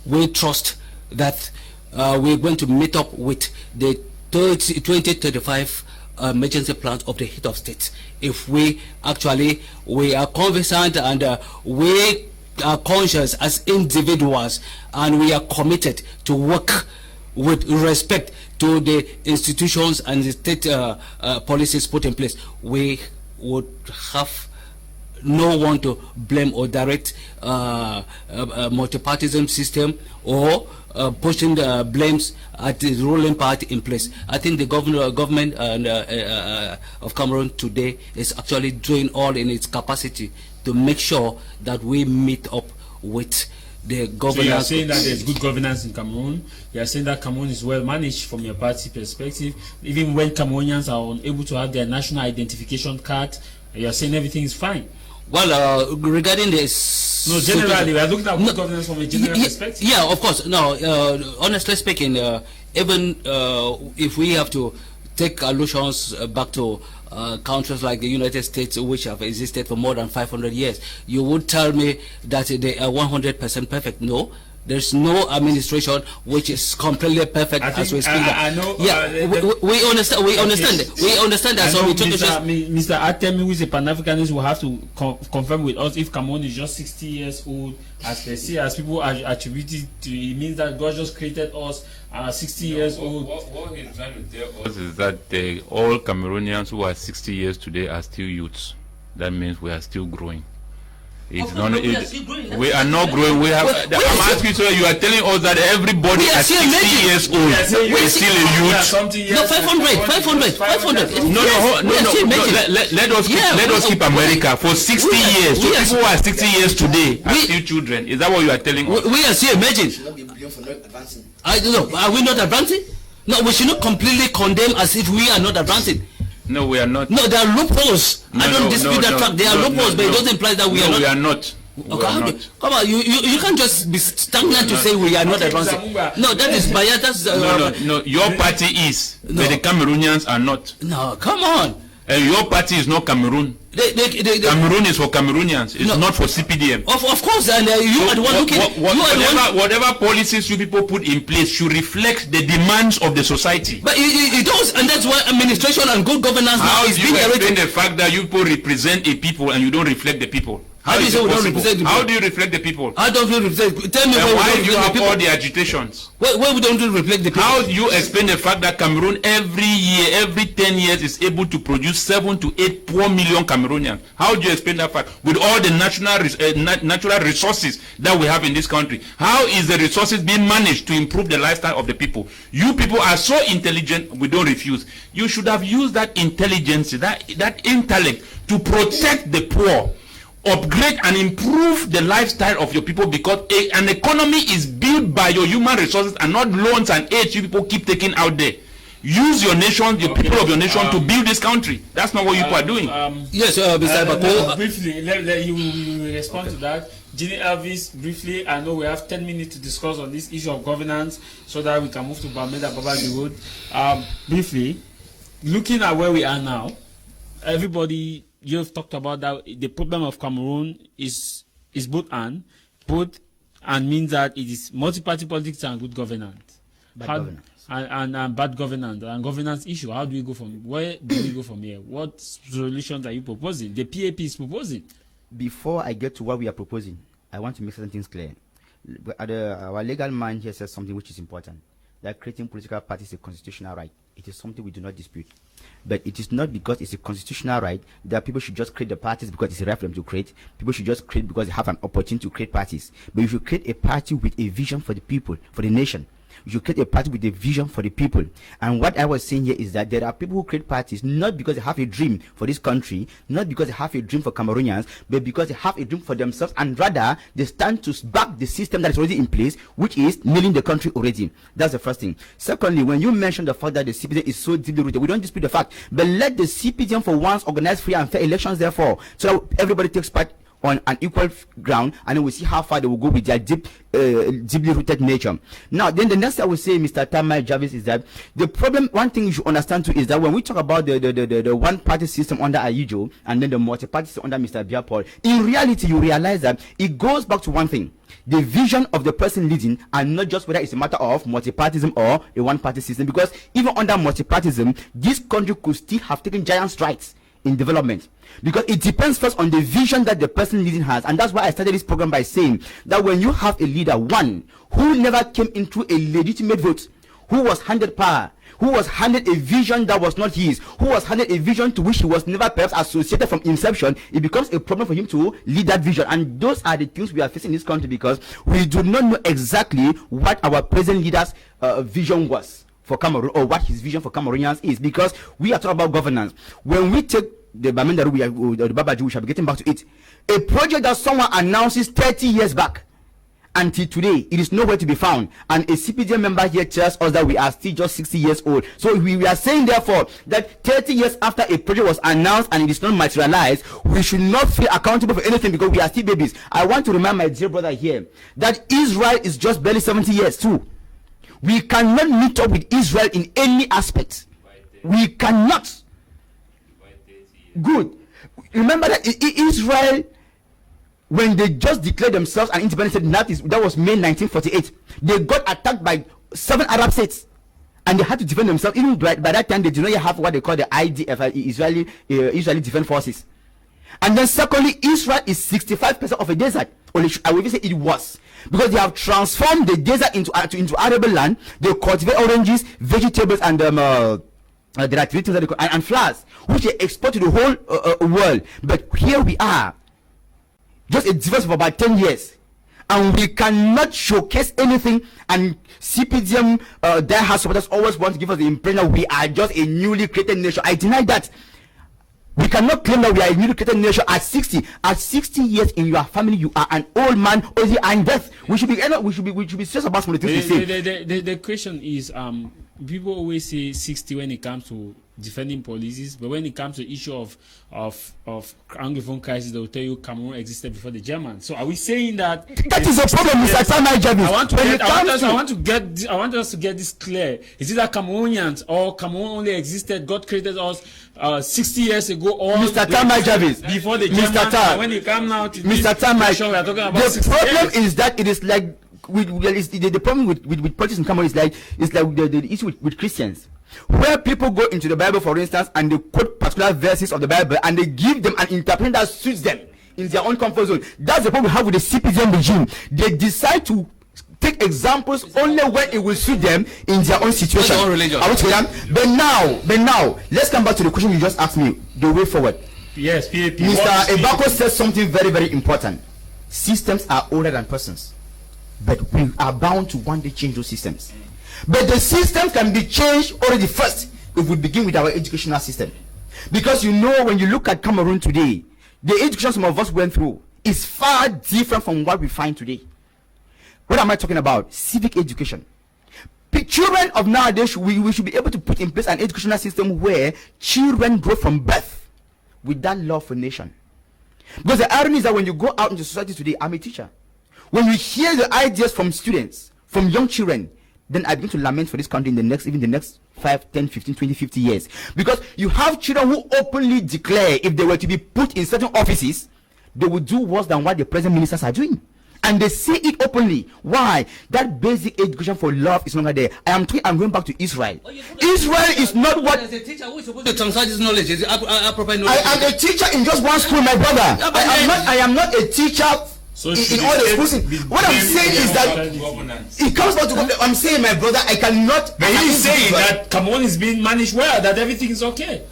we trust that we're going to meet up with the 2035 emergency plans of the head of state. If we are conversant and we are conscious as individuals, and we are committed to work with respect to the institutions and the state policies put in place, we would have no one to blame or direct multipartism system or pushing the blames at the ruling party in place. I think the government of Cameroon today is actually doing all in its capacity to make sure that we meet up with the governance. So you are saying that there's good governance in Cameroon. You are saying that Cameroon is well managed from your party perspective. Even when Cameroonians are unable to have their national identification card, you are saying everything is fine. Well, regarding this, no, generally, we are looking at good governance from a general perspective. Yeah, of course. No, honestly speaking, even if we have to take allusions back to countries like the United States, which have existed for more than 500 years, you would tell me that they are 100% perfect. No, There's no administration which is completely perfect as we speak. I know. Yeah, we understand. We understand. We understand that. So we took Mr. Atem, who is a Pan-Africanist, will have to confirm with us if Cameroon is just 60 years old, as they say, as people are attributed to. It means that God just created us 60 years old. What he's trying to tell us is that all Cameroonians who are 60 years today are still youths. That means we are still growing. It's not. We are not growing. We have. I'm asking you. You are telling us that everybody at 60 years old is still a youth. No, 500. No. Let us keep America for 60 years. So people who are 60 years today are still children. Is that what you are telling us? We are still emerging. I don't know. Are we not advancing? No, we should not completely condemn as if we are not advancing. No, we are not. No, there are loopholes. I don't dispute that fact. There are loopholes, but it doesn't imply that we are not. We are not. Come on, you can't just be stagnant to say we are not advancing. No, that is bias. No. Your party is, but the Cameroonians are not. No, come on. And your party is not Cameroon. Cameroon is for Cameroonians. It's not for CPDM. Of course, and you are the one looking. Whatever policies you people put in place should reflect the demands of the society. But it does, and that's why administration and good governance now is being How do you explain the fact that you people represent a people and you don't reflect the people? How do you say we don't represent the people? How do you reflect the people? How don't you reflect? Tell me why do you have all the agitations? Why we don't reflect the people? How do you explain the fact that Cameroon every year, every 10 years is able to produce 7 to 8 poor million Cameroonians? How do you explain that fact with all the natural resources that we have in this country? How is the resources being managed to improve the lifestyle of the people? You people are so intelligent, we don't refuse. You should have used that intelligence, that intellect to protect the poor, upgrade and improve the lifestyle of your people, because an economy is built by your human resources and not loans and aid you people keep taking out there. Use your nation, the people of your nation to build this country. That's not what you people are doing. Yes, Mr. Ebako. Briefly, let you respond to that. Njine Elvis, briefly, I know we have 10 minutes to discuss on this issue of governance so that we can move to Bamenda-Babaju. Briefly, looking at where we are now, everybody, you've talked about that the problem of Cameroon is both and means that it is multi-party politics and good governance. And bad governance and governance issue. How do we go from where do we go from here? What solutions are you proposing? The PAP is proposing. Before I get to what we are proposing, I want to make certain things clear. Our legal man here says something which is important. That creating political parties is a constitutional right. It is something we do not dispute. But it is not because it's a constitutional right that people should just create the parties because it's a right for them to create. People should just create because they have an opportunity to create parties. But you should create a party with a vision for the people, for the nation. You should create a party with a vision for the people. And what I was saying here is that there are people who create parties not because they have a dream for this country, not because they have a dream for Cameroonians, but because they have a dream for themselves, and rather they stand to back the system that is already in place, which is nailing the country already. That's the first thing. Secondly, when you mention the fact that the CPDM is so deeply rooted, we don't dispute the fact, but let the CPDM for once organize free and fair elections, therefore, so that everybody takes part on an equal ground, and then we see how far they will go with their deeply rooted nature. Now, then the next thing I will say, Mr. Tah Mai Javia, is that the problem, one thing you should understand too, is that when we talk about the one-party system under Ayijo and then the multi-party system under Mr. Biapol, in reality, you realize that it goes back to one thing: the vision of the person leading, and not just whether it's a matter of multipartism or a one-party system. Because even under multipartism, this country could still have taken giant strides in development, because it depends first on the vision that the person leading has. And that's why I started this program by saying that when you have a leader, one, who never came into a legitimate vote, who was handed power, who was handed a vision that was not his, who was handed a vision to which he was never perhaps associated from inception, it becomes a problem for him to lead that vision. And those are the things we are facing in this country, because we do not know exactly what our present leader's vision was for Cameroon, or what his vision for Cameroonians is, because we are talking about governance. When we take the Bamenda-Babaju, we shall be getting back to it, a project that someone announces 30 years back, until today, it is nowhere to be found. And a CPDM member here tells us that we are still just 60 years old. So we are saying, therefore, that 30 years after a project was announced and it is not materialized, we should not feel accountable for anything, because we are still babies. I want to remind my dear brother here that Israel is just barely 70 years too. We cannot meet up with Israel in any aspect. We cannot. Good. Remember that Israel when they just declared themselves an independent state, that was May 1948, they got attacked by 7 Arab states. And they had to defend themselves. Even by that time, they did not have what they call the IDF, Israeli Defense Forces. And then secondly, Israel is 65% of a desert. I will even say it was. Because they have transformed the desert into arable land. They cultivate oranges, vegetables, and there are things that they call, and flowers, which they export to the whole world. But here we are, just a difference of about 10 years. And we cannot showcase anything, and CPDM diehard supporters always want to give us the impression that we are just a newly created nation. I deny that. We cannot claim that we are a newly created nation at 60. At 60 years in your family, you are an old man, old and death. We should be serious about some of the things we say. The question is, people always say 60 when it comes to defending policies, but when it comes to the issue of Anglophone crisis, they will tell you Cameroon existed before the Germans. So are we saying that is a problem, Mr. Tah Mai Javia? I want us to get this clear. Is it that Cameroonians or Cameroon only existed, God created us 60 years ago, or Mr. Tah Mai Javia before the Germans? When you come now to Mr. Tah Mai, we are talking about the problem is that it is like the problem with politics in Cameroon is like the issue with Christians, where people go into the Bible, for instance, and they quote particular verses of the Bible and they give them an interpretation that suits them in their own comfort zone. That's the problem we have with the CPDM regime. They decide to take examples only when it will suit them in their own situation. But now, let's come back to the question you just asked me, the way forward. Yes, PAP. Mr. Ebako said something very, very important. Systems are older than persons, but we are bound to one day change those systems. But the system can be changed already first if we begin with our educational system. Because you know, when you look at Cameroon today, the education some of us went through is far different from what we find today. What am I talking about? Civic education. Children of nowadays, we should be able to put in place an educational system where children grow from birth with that love for nation. Because the irony is that when you go out into society today, I'm a teacher. When you hear the ideas from students, from young children, then I begin to lament for this country in the next 5, 10, 15, 20, 50 years. Because you have children who openly declare if they were to be put in certain offices, they would do worse than what the present ministers are doing. And they say it openly. Why? That basic education for love is no longer there. I'm going back to Israel. Israel is not what... As a teacher who is supposed to transfer this knowledge, is appropriate knowledge. I am a teacher in just one school, my brother. I am not a teacher... So in all the schools, what I'm saying is that it comes down to government. I'm saying, my brother, I cannot. But he is saying that Cameroon is being managed well, that everything is okay.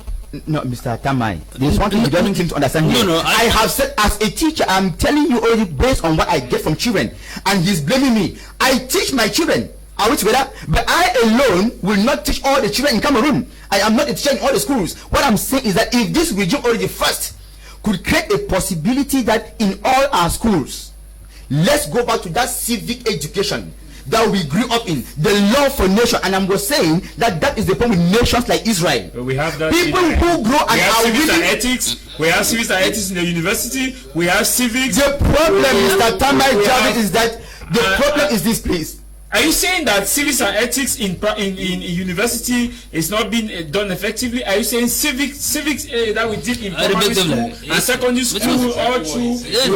No, Mr. Tah Mai, there's one thing you don't seem to understand. No, I have said, as a teacher, I'm telling you already based on what I get from children, and he's blaming me. I teach my children. Are we together? But I alone will not teach all the children in Cameroon. I am not a teacher in all the schools. What I'm saying is that if this regime already first could create a possibility that in all our schools, let's go back to that civic education that we grew up in, the love for nation. And I'm just saying that is the problem with nations like Israel. But we have that people who grow and are civics willing. and ethics. We have civics and ethics in the university. We have civics. The problem, Mr. Tah Mai Javia, is that the problem is this, please. Are you saying that civics and ethics in university is not being done effectively? Are you saying civics that we did in primary school and secondary school all through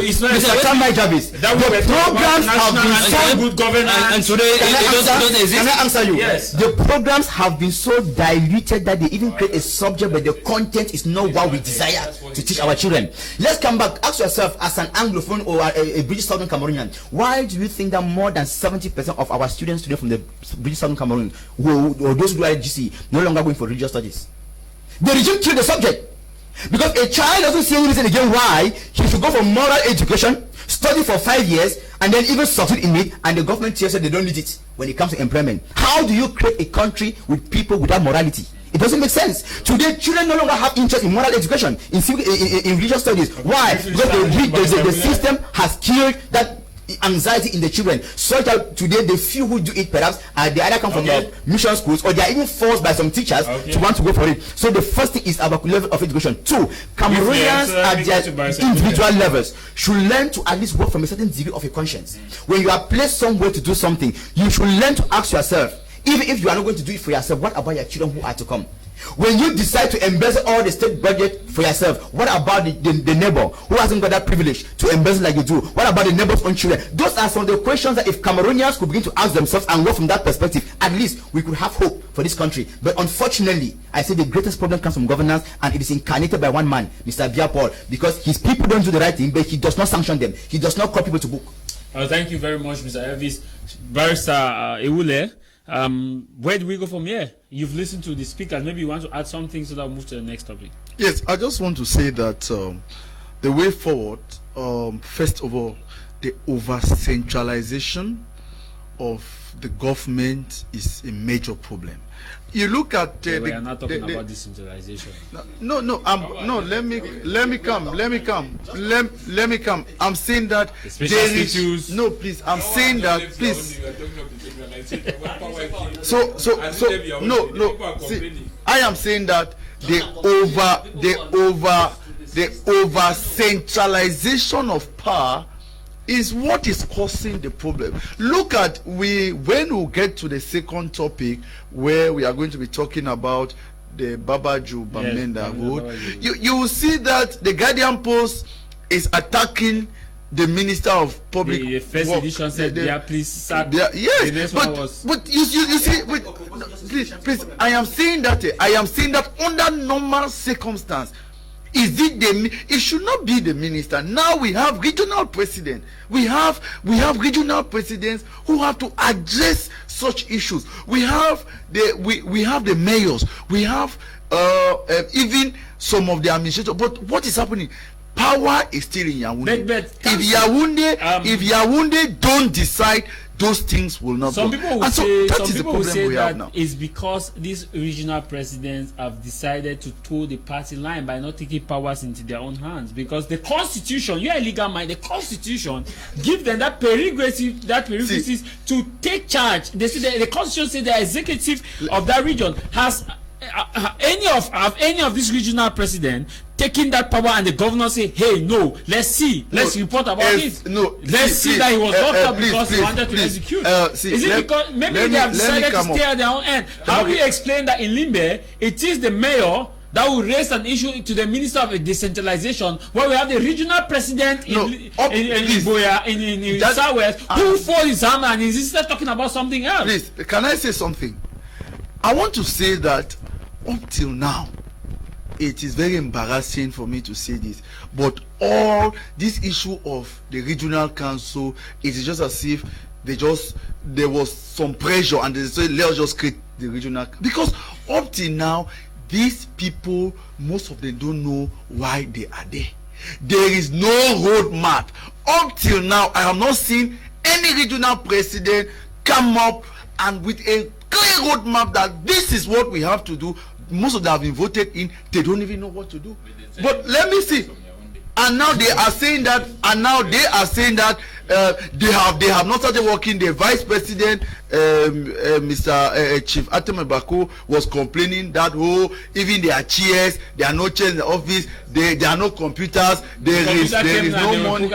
is not Mr. Tah Mai Javia, that we were programs have been so good governance and today can I answer you? Yes. The programs have been so diluted that they even create a subject but the content is not what we desire to teach our children. Let's come back. Ask yourself, as an Anglophone or a British Southern Cameroonian, why do you think that more than 70% of our students today from the British Southern Cameroon or those who do IGC no longer going for religious studies? The regime killed the subject because a child doesn't see any reason again why he should go for moral education, study for 5 years, and then even succeed in it, and the government tells them they don't need it when it comes to employment. How do you create a country with people without morality? It doesn't make sense. Today, children no longer have interest in moral education, in religious studies. Why? Because the system has killed that anxiety in the children, such that today the few who do it perhaps they either come from the mission schools or they are even forced by some teachers to want to go for it. So the first thing is our level of education. 2, Cameroonians at their individual levels should learn to at least work from a certain degree of a conscience. When you are placed somewhere to do something, you should learn to ask yourself, even if you are not going to do it for yourself, what about your children who are to come? When you decide to embezzle all the state budget for yourself, what about the neighbor who hasn't got that privilege to embezzle like you do? What about the neighbor's own children? Those are some of the questions that if Cameroonians could begin to ask themselves and work from that perspective, at least we could have hope for this country. But unfortunately, I say the greatest problem comes from governance, and it is incarnated by one man, Mr. Biapol, because his people don't do the right thing, but he does not sanction them. He does not call people to book. Thank you very much, Mr. Elvis. Barrister Ewule, where do we go from here? You've listened to the speakers. Maybe you want to add something so that we'll move to the next topic. Yes, I just want to say that the way forward, first of all, the over-centralization of the government is a major problem. You look at we are not talking about decentralization. No. Let me come. I'm saying that there is no. Please, I'm saying that. Please. So no. See, I am saying that the over centralization of power is what is causing the problem. Look at when we get to the second topic, where we are going to be talking about the Bamenda-Babaju road. You will see that the Guardian Post is attacking the Minister of Public The first Work. edition said, please sack. Yes, but you see, please, I am saying that under normal circumstance, it should not be the minister. Now we have regional president. We have regional presidents who have to address such issues. We have the mayors. We have even some of the administrators. But what is happening? Power is still in Yaoundé. If Yaoundé don't decide, those things will not some go. People will say, that some is the people will problem say we have that now. it's because these regional presidents have decided to toe the party line by not taking powers into their own hands, because the constitution, you're a legal mind, the constitution give them that prerogative to take charge. They say the constitution says the executive of that region has any of these regional presidents taking that power, and the governor say, hey, let's report about it. Let's see that he was locked up because he wanted to execute. Is it because maybe they have decided to stay at their own end? How do you explain that in Limbe it is the mayor that will raise an issue to the Minister of Decentralization, where we have the regional president in Southwest who folded his hand and is instead talking about something else? Please, can I say something? I want to say that up till now, it is very embarrassing for me to say this, but all this issue of the regional council, it is just as if there was some pressure and they said, let's just create the regional, because up till now, these people, most of them don't know why they are there. There is no roadmap. Up till now, I have not seen any regional president come up and with a clear roadmap that this is what we have to do. Most of them have been voted in, they don't even know what to do. But let me see. And now they are saying that, they have not started working. The vice president, Mr. Chief Atem Ebako, was complaining that even their chairs, there are no chairs in the office, there are no computers, there is no money.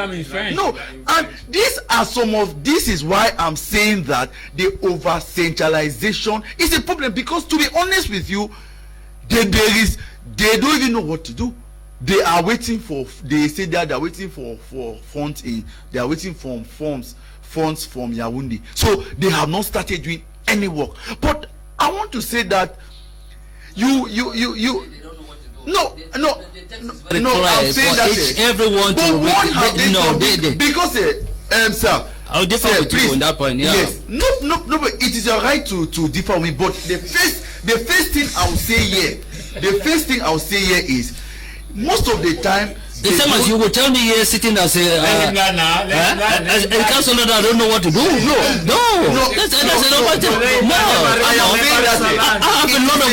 No, and this is why I'm saying that the over centralization is a problem, because to be honest with you, they don't even know what to do. They are waiting for, they say that they are waiting for funds they are waiting for funds from Yaoundé. So they have not started doing any work. But I want to say that I'm saying that everyone because sir, I'll differ with you on that point. Yeah. Yes. No, but it is your right to differ with me. But the first thing I will say here is, most of the time, the same as you will tell me here sitting as a councillor that I don't know what to do. No. That's another thing. I have a lot of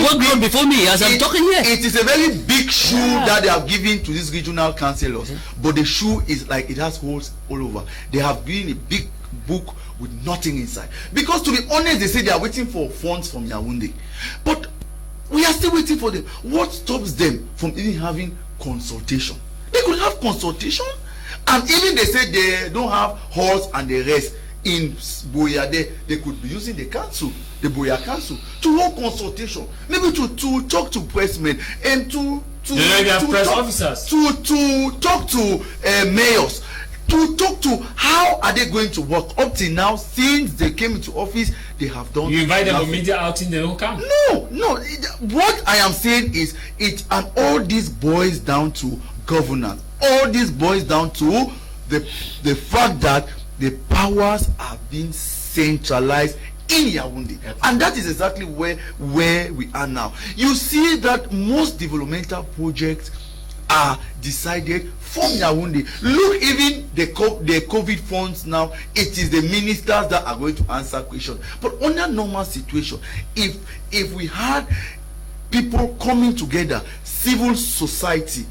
workload before me as I'm talking here. It is a very big shoe that they have given to these regional councillors, but the shoe is like it has holes all over. They have given a big book with nothing inside. Because to be honest, they say they are waiting for funds from Yaoundé, but we are still waiting for them. What stops them from even having consultation? They could have consultation, and even they say they don't have halls and the rest. in Boya, they could be using the council, the Boya council, to hold consultation, maybe to talk to pressmen and to press talk, officers, to talk to mayors, to talk to how are they going to work. Up till now, since they came into office, they have done. You invite them to media outing, they don't come. No. What I am saying is, and all this boils down to governance. All this boils down to the fact that the powers are being centralized in Yaoundé, and that is exactly where we are now. You see that most developmental projects are decided from Yaoundé. Look, even the COVID funds now, it is the ministers that are going to answer questions. But under normal situation, if we had people coming together, civil society,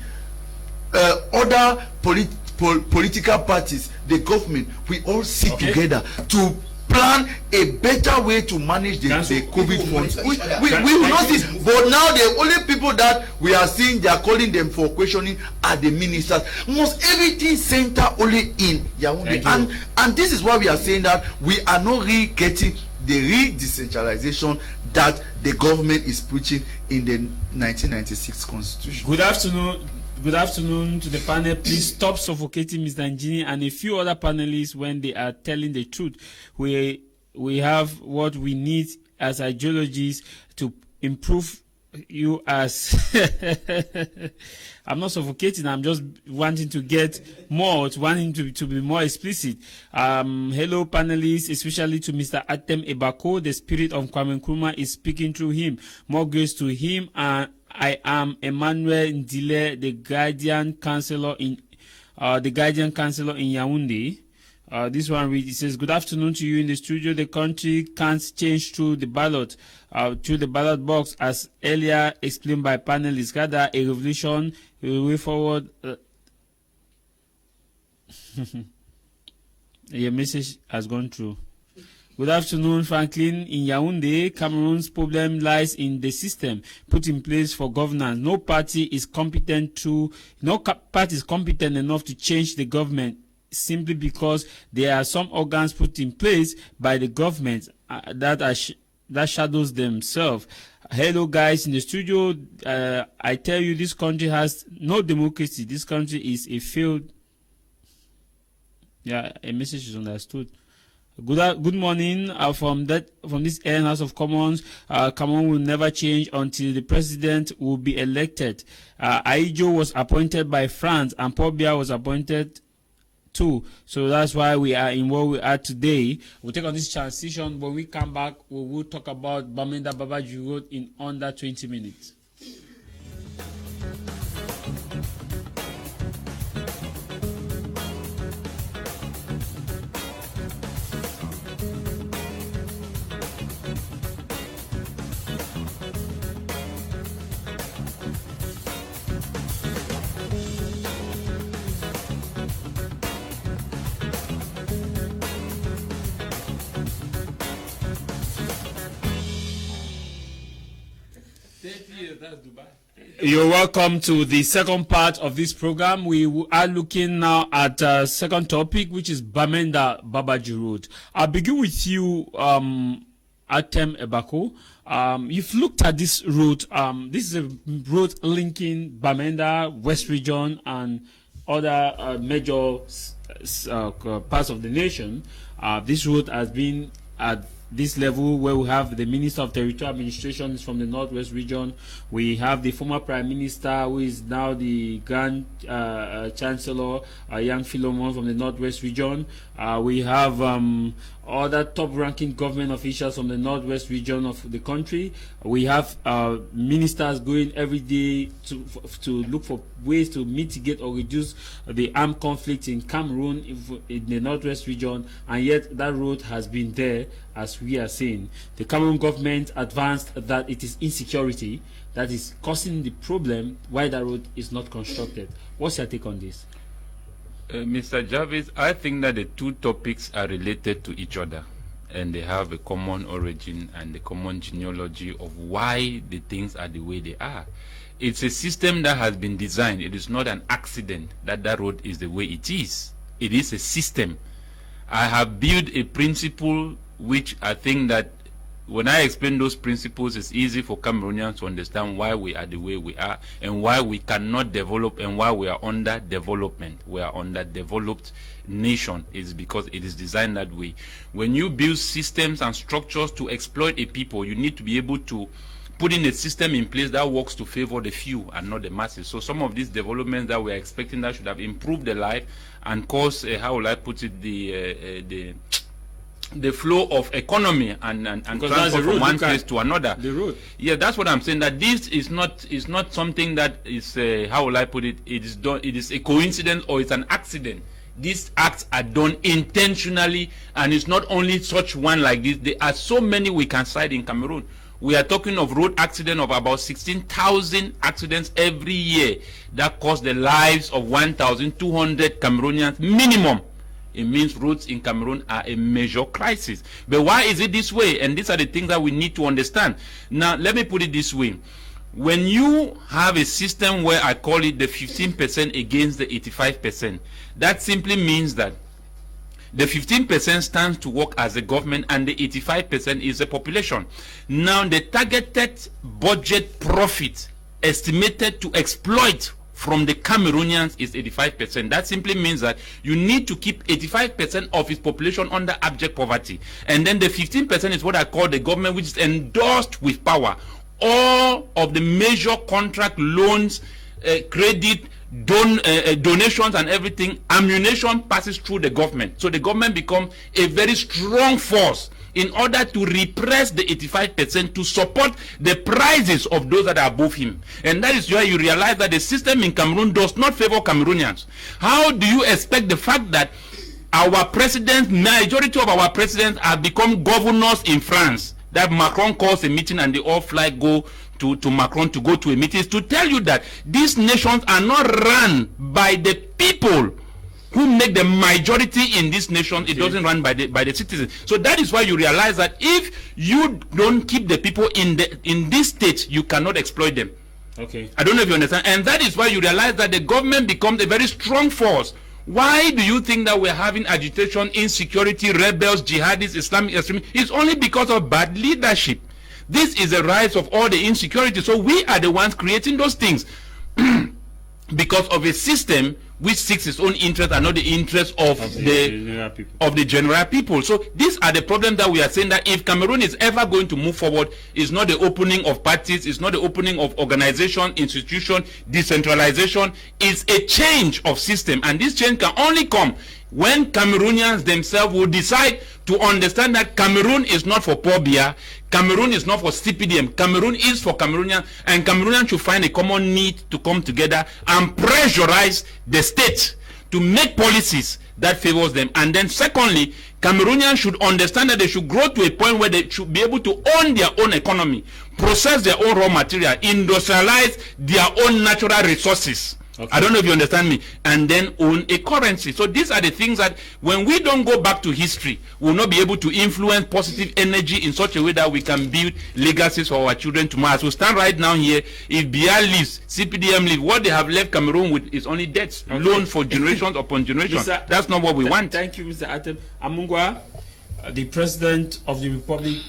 other political parties, the government, we all sit together to plan a better way to manage the COVID funds. We will not see, but now the only people that we are seeing, they are calling them for questioning are the ministers. Must everything center only in Yaoundé? And this is why we are saying that we are not really getting the real decentralization that the government is preaching in the 1996 constitution. Good afternoon to the panel. Please stop suffocating Mr. Njine and a few other panelists when they are telling the truth. We have what we need as ideologies to improve you as I'm not suffocating, I'm just wanting to get more, wanting to be more explicit. Hello panelists, especially to Mr. Atem Ebako. The spirit of Kwame Nkrumah is speaking through him. More grace to him. And I am Emmanuel Ndile, the Guardian Councillor in Yaoundé. This one reads, it says, good afternoon to you in the studio. The country can't change through the ballot box, as earlier explained by panelists. Rather, a revolution, a way forward. Your message has gone through. Good afternoon, Franklin. In Yaoundé, Cameroon's problem lies in the system put in place for governance. No party is competent enough to change the government, simply because there are some organs put in place by the government that shadows themselves. Hello guys in the studio. I tell you, this country has no democracy. This country is a failed. Yeah, a message is understood. Good morning from this House of Commons. Cameroon will never change until the president will be elected. Aijo was appointed by France and Paul Biya was appointed too. So that's why we are in where we are today. We'll take on this transition. When we come back, we will talk about Bamenda-Babaju Road in under 20 minutes. You're welcome to the second part of this program. We are looking now at a second topic, which is Bamenda-Babaju Road. I'll begin with you, Atem Ebako. You've looked at this road. This is a road linking Bamenda, West Region, and other major parts of the nation. This road has been at this level where we have the Minister of Territorial Administration is from the Northwest Region. We have the former Prime Minister, who is now the Grand Chancellor, Yang Philomon, from the Northwest Region. We have other top-ranking government officials from the Northwest Region of the country. We have ministers going every day to look for ways to mitigate or reduce the armed conflict in Cameroon, in the Northwest Region, and yet that road has been there. As we are saying, the Cameroon government advanced that it is insecurity that is causing the problem why that road is not constructed. What's your take on this? Mr. Javis, I think that the two topics are related to each other, and they have a common origin and a common genealogy of why the things are the way they are. It's a system that has been designed. It is not an accident that that road is the way it is. It is a system. I have built a principle which I think that when I explain those principles, it's easy for Cameroonians to understand why we are the way we are and why we cannot develop and why we are under development. We are underdeveloped nation is because it is designed that way. When you build systems and structures to exploit a people, you need to be able to put in a system in place that works to favor the few and not the masses. So some of these developments that we are expecting that should have improved the life and caused, how will I put it, the flow of economy and transport from one place to another. The road. Yeah, that's what I'm saying. That this is not something that is how will I put it? It is a coincidence or it's an accident. These acts are done intentionally, and it's not only such one like this. There are so many we can cite in Cameroon. We are talking of road accidents of about 16,000 accidents every year that cost the lives of 1,200 Cameroonians minimum. It means roads in Cameroon are a major crisis. But why is it this way? And these are the things that we need to understand. Now, let me put it this way. When you have a system where I call it the 15% against the 85%, that simply means that the 15% stands to work as a government and the 85% is the population. Now, the targeted budget profit estimated to exploit from the Cameroonians is 85%. That simply means that you need to keep 85% of its population under abject poverty. And then the 15% is what I call the government, which is endorsed with power. All of the major contract loans, credit, donations and everything, ammunition passes through the government. So the government becomes a very strong force in order to repress the 85% to support the prices of those that are above him. And that is why you realize that the system in Cameroon does not favor Cameroonians. How do you expect the fact that our presidents, majority of our presidents have become governors in France, that Macron calls a meeting and they all fly go to Macron to go to a meeting, is to tell you that these nations are not run by the people who make the majority in this nation. It doesn't run by the citizens. So that is why you realize that if you don't keep the people in this state, you cannot exploit them. Okay. I don't know if you understand. And that is why you realize that the government becomes a very strong force. Why do you think that we're having agitation, insecurity, rebels, jihadists, Islamic extremists? It's only because of bad leadership. This is the rise of all the insecurity. So we are the ones creating those things because of a system which seeks its own interest and not the interest of the general people. So these are the problems that we are saying, that if Cameroon is ever going to move forward, it's not the opening of parties, it's not the opening of organization, institution, decentralization. It's a change of system, and this change can only come when Cameroonians themselves will decide to understand that Cameroon is not for poor beer, Cameroon is not for CPDM, Cameroon is for Cameroonians, and Cameroonians should find a common need to come together and pressurize the state to make policies that favors them. And then secondly, Cameroonians should understand that they should grow to a point where they should be able to own their own economy, process their own raw material, industrialize their own natural resources. Okay. I don't know if you understand me. And then own a currency. So these are the things that when we don't go back to history, we'll not be able to influence positive energy in such a way that we can build legacies for our children tomorrow. As we stand right now here, if BR leaves, CPDM leaves, what they have left Cameroon with is only debts, loan for generations upon generations. That's not what we want. Thank you, Mr. Atem. Amungwa, the President of the Republic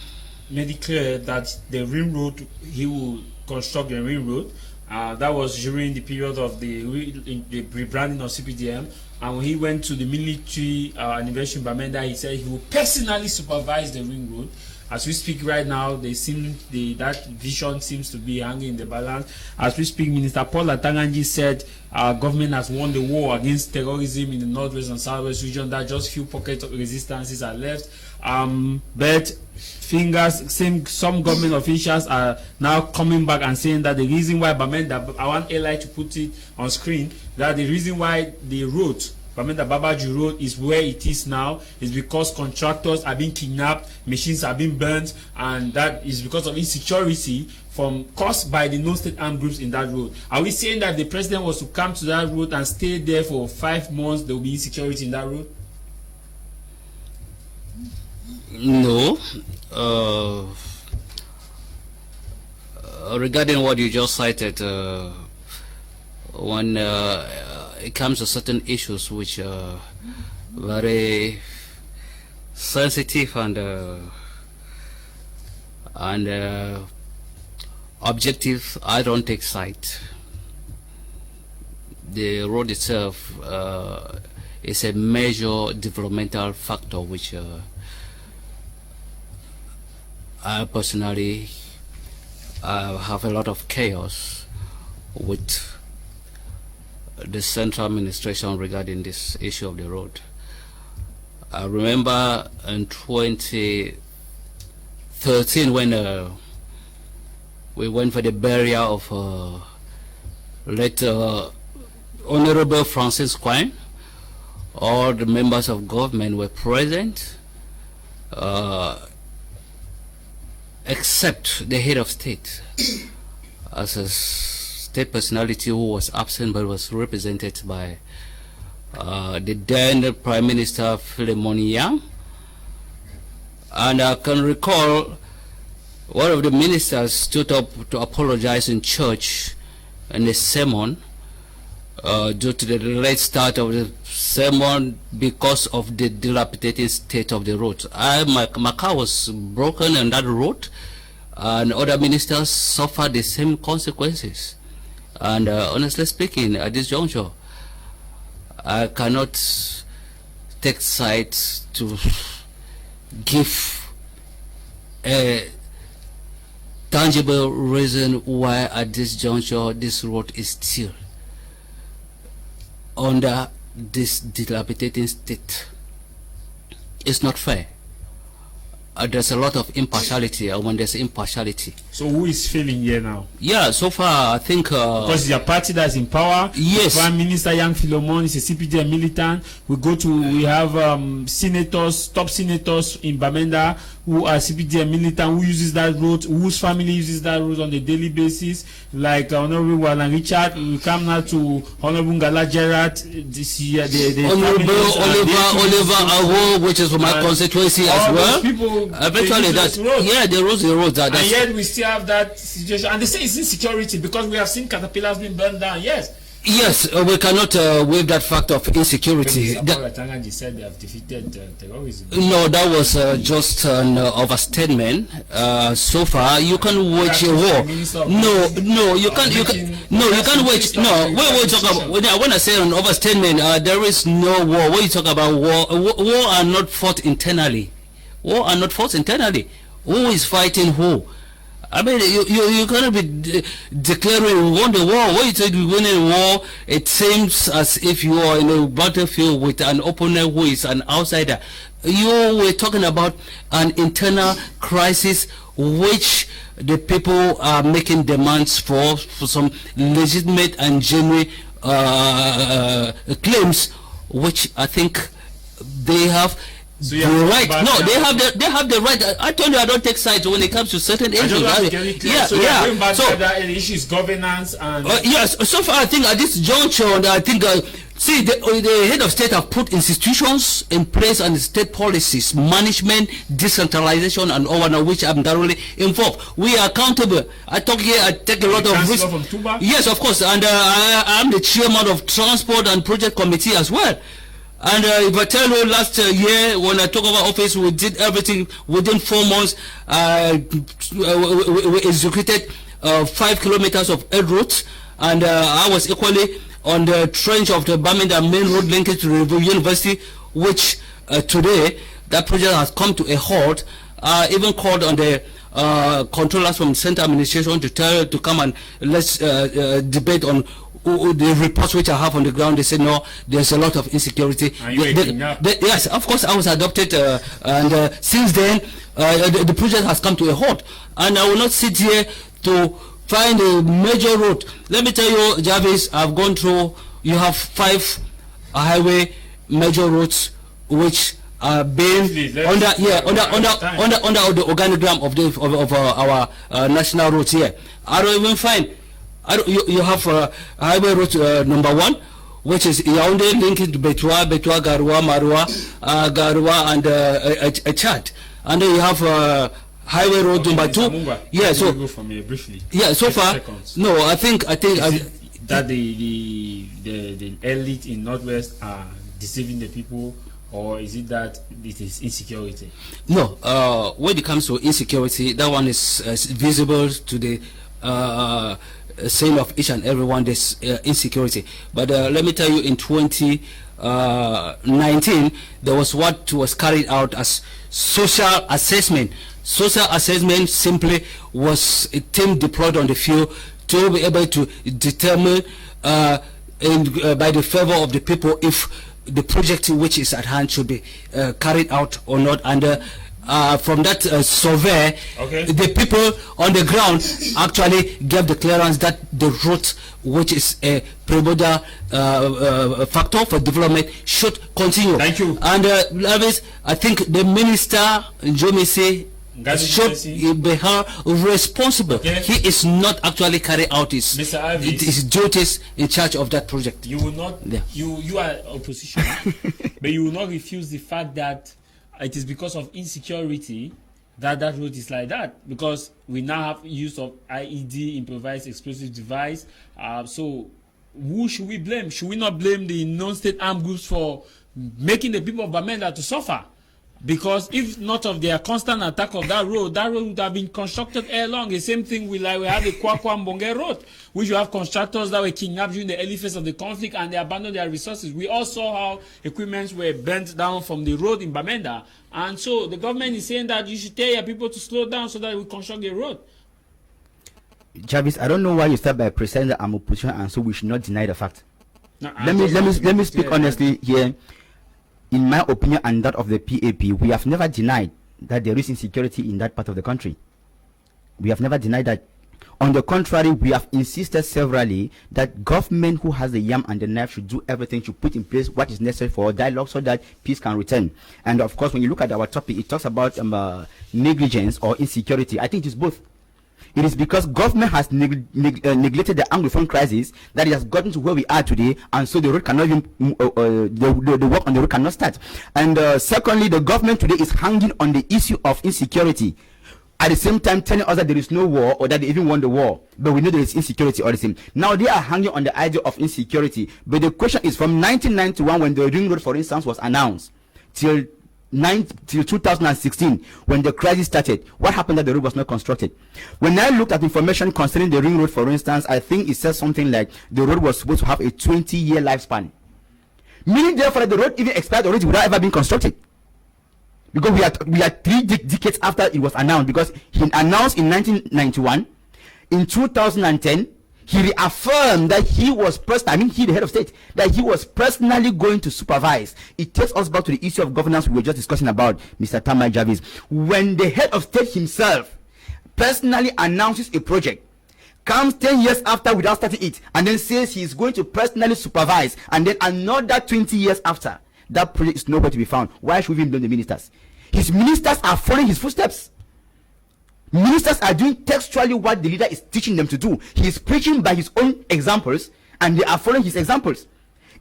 made it clear that the ring road, he will construct the ring road. That was during the period of the rebranding of CPDM, and when he went to the military anniversary in Bamenda, he said he will personally supervise the ring road. As we speak right now, that vision seems to be hanging in the balance. As we speak, Minister Paul Atanganji said our government has won the war against terrorism in the northwest and southwest region. That just few pockets of resistances are left. But some government officials are now coming back and saying that the reason why Bamenda, I want Eli to put it on screen, that the reason why the road, Bamenda-Babaju road, is where it is now is because contractors are being kidnapped, machines are being burnt, and that is because of insecurity caused by the non-state armed groups in that road. Are we saying that if the president was to come to that road and stay there for 5 months, there will be insecurity in that road? No. Regarding what you just cited, when it comes to certain issues which are very sensitive and objective, I don't take side. The road itself is a major developmental factor which I personally have a lot of chaos with the central administration regarding this issue of the road. I remember in 2013 when we went for the burial of late Honorable Francis Quine. All the members of government were present, except the head of state, as a state personality who was absent but was represented by the then Prime Minister Philemon Yang. And I can recall one of the ministers stood up to apologize in church in a sermon due to the late start of the sermon because of the dilapidated state of the road. My car was broken on that road, and other ministers suffered the same consequences. And honestly speaking, at this juncture, I cannot take sides to give a tangible reason why at this juncture this road is still under this dilapidating state. It's not fair. There's a lot of impartiality, and when there's impartiality. So who is failing here now? Yeah, so far I think because it's your party that's in power. Yes. Prime Minister Yang Philemon is a CPJ militant. We have senators, top senators in Bamenda who are CPJ militant, who uses that road, whose family uses that road on a daily basis. Like Honorable Walan Richard, we come now to Honorable Ngala Gerard this year. Honorable Oliver Awo, which is from my constituency as well. Eventually that the roads. And yet we still have that situation, and they say it's insecurity because we have seen caterpillars being burned down. Yes, we cannot waive that fact of insecurity. Tanganji said they have defeated terrorism. No, that was just an overstatement. So far, you can wage a war. No, you can't wage. No, wait, talk about. When I say an overstatement, there is no war. When you talk about war are not fought internally. War are not fought internally. Who is fighting who? I mean, you cannot be declaring we won the war. When you say we win a war, it seems as if you are in a battlefield with an opponent who is an outsider. You were talking about an internal crisis which the people are making demands for some legitimate and genuine claims, which I think they have. So the right. No, they have the right. I told you I don't take sides when it comes to certain issues. So going back to that issue is governance and yes. So far, I think at this juncture, I think see the head of state have put institutions in place and state policies, management, decentralization, and all of which I'm thoroughly involved. We are accountable. I talk here. I take a lot of risk. Yes, of course, and I'm the chairman of transport and project committee as well. And if I tell you, last year when I took over office, we did everything within 4 months. We executed 5 kilometers of air routes, and I was equally on the trench of the Bamenda main road linking to the university, which today that project has come to a halt. Even called on the controllers from central administration to come and let's debate on the reports which I have on the ground. They say no, there's a lot of insecurity. Yes, of course I was adopted, and since then the project has come to a halt, and I will not sit here to find a major road. Let me tell you, Javis, I've gone through. You have 5 highway major roads which are being under the organogram of our national roads here. I don't even find. You have highway road number 1, which is Yaoundé linking to Betua, Garua, Marua, Garua, and Chad. And then you have highway road number 2. Yeah, so go from here briefly. Yeah, so far. Seconds. No, I think that the elite in Northwest are deceiving the people or is it that it is insecurity? No, when it comes to insecurity, that one is visible to the saying of each and everyone. There's insecurity. But let me tell you, in 2019, there was what was carried out as social assessment. Social assessment simply was a team deployed on the field to be able to determine by the favor of the people if the project which is at hand should be carried out or not. And from that survey, the people on the ground actually gave the clearance that the route, which is a primordial factor for development, should continue. Thank you. And Elvis, I think the minister, Njomisi, should be held responsible. He is not actually carrying out his duties in charge of that project. You will not. Yeah. You are opposition, but you will not refuse the fact that it is because of insecurity that road is like that. Because we now have use of IED, improvised explosive device. So who should we blame? Should we not blame the non-state armed groups for making the people of Bamenda to suffer? Because if not of their constant attack of that road would have been constructed ere long. The same thing we had the Kwakwa-Mbonge road, which you have constructors that were kidnapped during the early phase of the conflict and they abandoned their resources. We all saw how equipments were burnt down from the road in Bamenda. And so the government is saying that you should tell your people to slow down so that we construct the road. Javis, I don't know why you start by presenting that I'm opposition and so we should not deny the fact. No, let me speak honestly here. In my opinion and that of the PAP, we have never denied that there is insecurity in that part of the country. We have never denied that. On the contrary, we have insisted severally that government who has the yam and the knife should do everything to put in place what is necessary for dialogue so that peace can return. And of course, when you look at our topic, it talks about negligence or insecurity. I think it is both. It is because government has neglected the Anglophone crisis that it has gotten to where we are today, and so the road cannot even the work on the road cannot start. And secondly, the government today is hanging on the issue of insecurity, at the same time telling us that there is no war or that they even won the war, but we know there is insecurity all the same. Now they are hanging on the idea of insecurity, but the question is, from 1991 when the ring road, for instance, was announced, till 2016 when the crisis started, what happened that the road was not constructed? When I looked at information concerning the ring road, for instance, I think it says something like the road was supposed to have a 20-year lifespan, meaning therefore that the road even expired already without ever being constructed, because we are 3 decades after it was announced, because he announced in 1991. In 2010 he reaffirmed that he was he, the head of state, that he was personally going to supervise. It takes us back to the issue of governance we were just discussing about, Mr. Tah Mai Javia. When the head of state himself personally announces a project, comes 10 years after without starting it, and then says he is going to personally supervise, and then another 20 years after, that project is nowhere to be found. Why should we blame the ministers? His ministers are following his footsteps. Ministers are doing textually what the leader is teaching them to do. He is preaching by his own examples, and they are following his examples.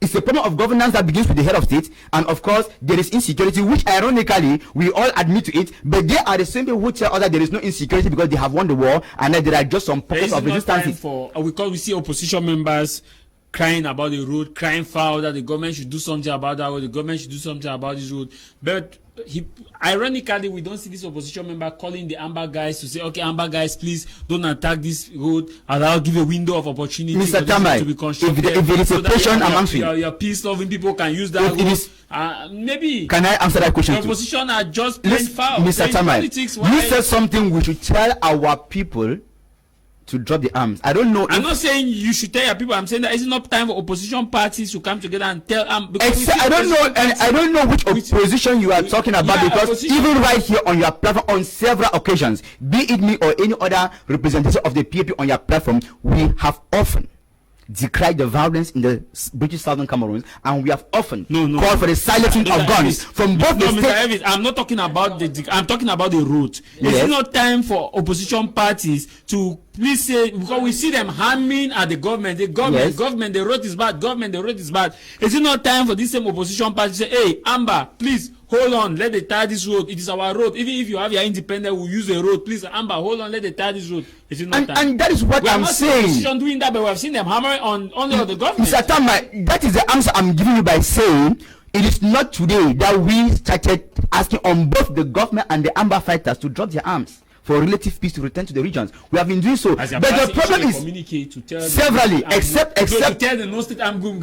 It's a problem of governance that begins with the head of state, and of course there is insecurity, which ironically we all admit to it, but they are the same people who tell us that there is no insecurity because they have won the war and that there are just some pockets of resistance. Because we see opposition members crying about the road, crying foul that the government should do something about that road, the government should do something about this road, but ironically, we don't see this opposition member calling the Amber guys to say, okay, Amber guys, please don't attack this road, and I'll give a window of opportunity Mr. Tah Mai, to be constructed. If there is a portion amongst you, your peace-loving people can use that road. Maybe. Can I answer that question? The opposition are just plain foul. Mr. Tah Mai, you said something we should tell our people to drop the arms. I don't know. I'm not saying you should tell your people. I'm saying that it's not time for opposition parties to come together and tell them. I don't know, and I don't know which opposition you are talking about, because even right here on your platform, on several occasions, be it me or any other representative of the PAP on your platform, we have often decried the violence in the British Southern Cameroon, and we have often called for the silencing of guns from both the states. Mr. Elvis, I'm not talking about I'm talking about the route. Yes. It's not time for opposition parties to please say, because we see them harming at the government. Government, the road is bad. Government, the road is bad. Is it not time for this same opposition party to say, hey, Amber, please hold on, let they tie this road. It is our road. Even if you have your independent, we'll use the road. Please, Amber, hold on, let they tie this road. Is it not time? And that is what I'm saying. We are not doing that, but we have seen them hammering on the government. Mr. Tah Mai, that is the answer I'm giving you by saying It is not today that we started asking on both the government and the Amba fighters to drop their arms for relative peace to return to the regions. We have been doing so. But the problem is severally, except to tell the non-state armed group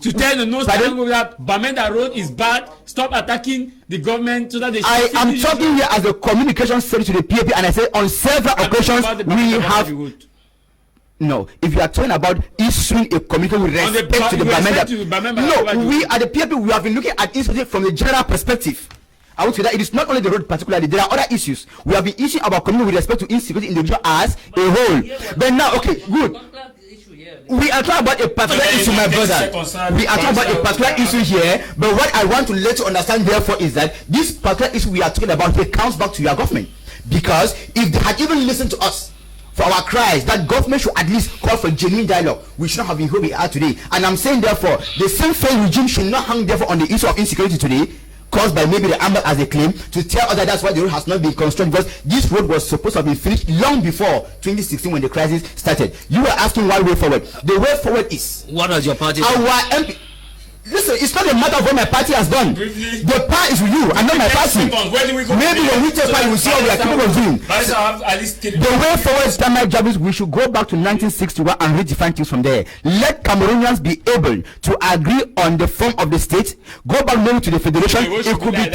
to tell the non-state armed group that Bamenda Road is bad. Stop attacking the government so that they. I am talking here as a communication secretary to the PAP, and I say on several occasions we have. No, if you are talking about issuing a communication with respect to the Bamenda, no, we at the PAP we have been looking at insecurity from the general perspective. I would say that it is not only the road particularly, there are other issues. We have been issuing about community with respect to insecurity in the region as a whole. But now, okay, good. We are talking about a particular issue, my brother. We are talking about a particular issue here, but what I want to let you understand therefore is that this particular issue we are talking about here comes back to your government. Because if they had even listened to us for our cries, that government should at least call for genuine dialogue, we should not have been who we are today. And I'm saying therefore, the same failed regime should not hang therefore on the issue of insecurity today, caused by maybe the Amber as a claim, to tell others that's why the road has not been constructed, because this road was supposed to have been finished long before 2016 when the crisis started. You were asking one way forward. The way forward is what does your party our MP. Listen, it's not a matter of what my party has done. Briefly, the power is with you and not my party. Maybe when we take part, you will see what we are capable of doing. The way forward is Tah Mai Javia. We should go back to 1961 and redefine things from there. Let Cameroonians be able to agree on the form of the state. Go back maybe to the federation. It could be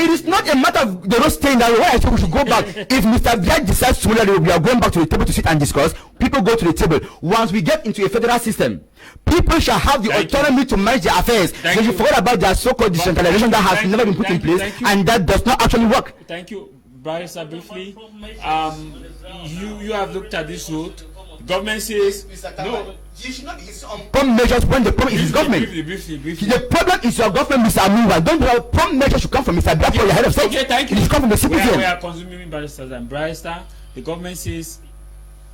it is not a matter of the road staying that way. I think we should go back. If Mr. Biad decides tomorrow we are going back to the table to sit and discuss, people go to the table. Once we get into a federal system, people shall have the autonomy to manage their affairs. They should forget about their so-called decentralization that has never been put in place, and that does not actually work. Thank you, Barrister. Briefly, you have looked at this road. The government says no. You should not be prompt measures when the problem is his government. Briefly. The problem is your government, Mr. Amungwa. Don't know prompt measures should come from Mr. Biad for your head of state. Okay, thank you. It should come from the citizen. We are consuming barristers and barrister. The government says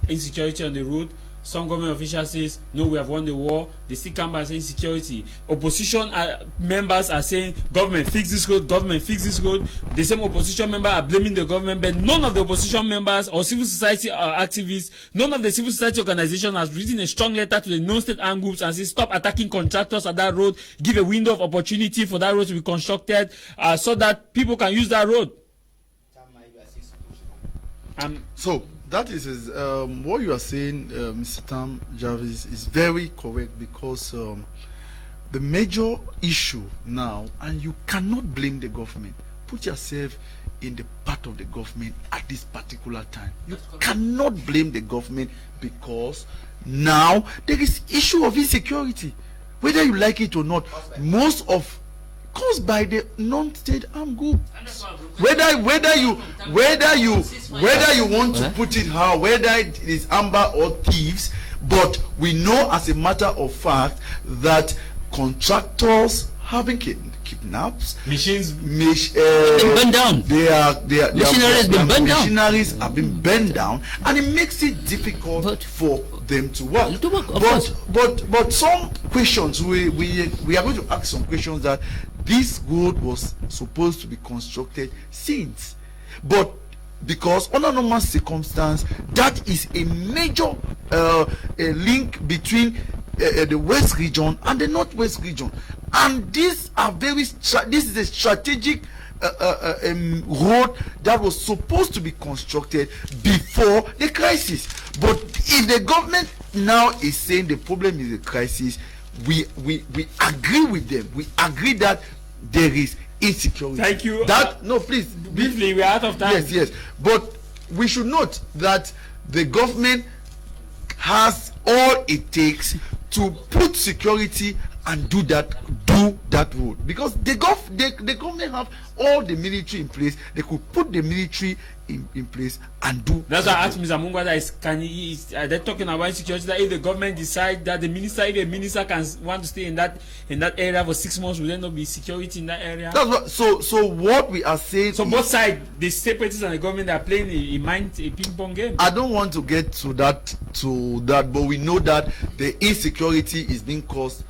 insecurity on the road. Some government officials says no, we have won the war. They still come by saying security. Opposition members are saying government fix this road, government fix this road. The same opposition members are blaming the government, but none of the opposition members or civil society activists, none of the civil society organizations has written a strong letter to the non-state armed groups and say stop attacking contractors at that road, give a window of opportunity for that road to be constructed so that people can use that road. So that is what you are saying, Mr. Tah Javis, is very correct, because the major issue now, and you cannot blame the government. Put yourself in the part of the government at this particular time. You cannot blame the government, because now there is issue of insecurity, whether you like it or not. Most of caused by the non-state armed group. Whether you want to put it how, whether it is Amber or thieves, but we know as a matter of fact that contractors have been kidnapped. Machines burned down. Machineries have been burned down, and it makes it difficult for them to work. But some questions we are going to ask some questions that this road was supposed to be constructed since, but because under normal circumstance that is a major a link between the west region and the northwest region, and these are this is a strategic road that was supposed to be constructed before the crisis. But if the government now is saying the problem is a crisis, we agree with them. We agree that there is insecurity. Thank you. Please, briefly, we are out of time. Yes, but we should note that the government has all it takes to put security and do that road, because the government have all the military in place. They could put the military in place and do. That's why I asked Mr. Amungwa that they're talking about security, that if the government decide that if a minister can want to stay in that area for 6 months, will there not be security in that area? That's what, so what we are saying. So both sides, the separatists and the government, are playing a ping pong game. I don't want to get to that, but we know that the insecurity is being caused.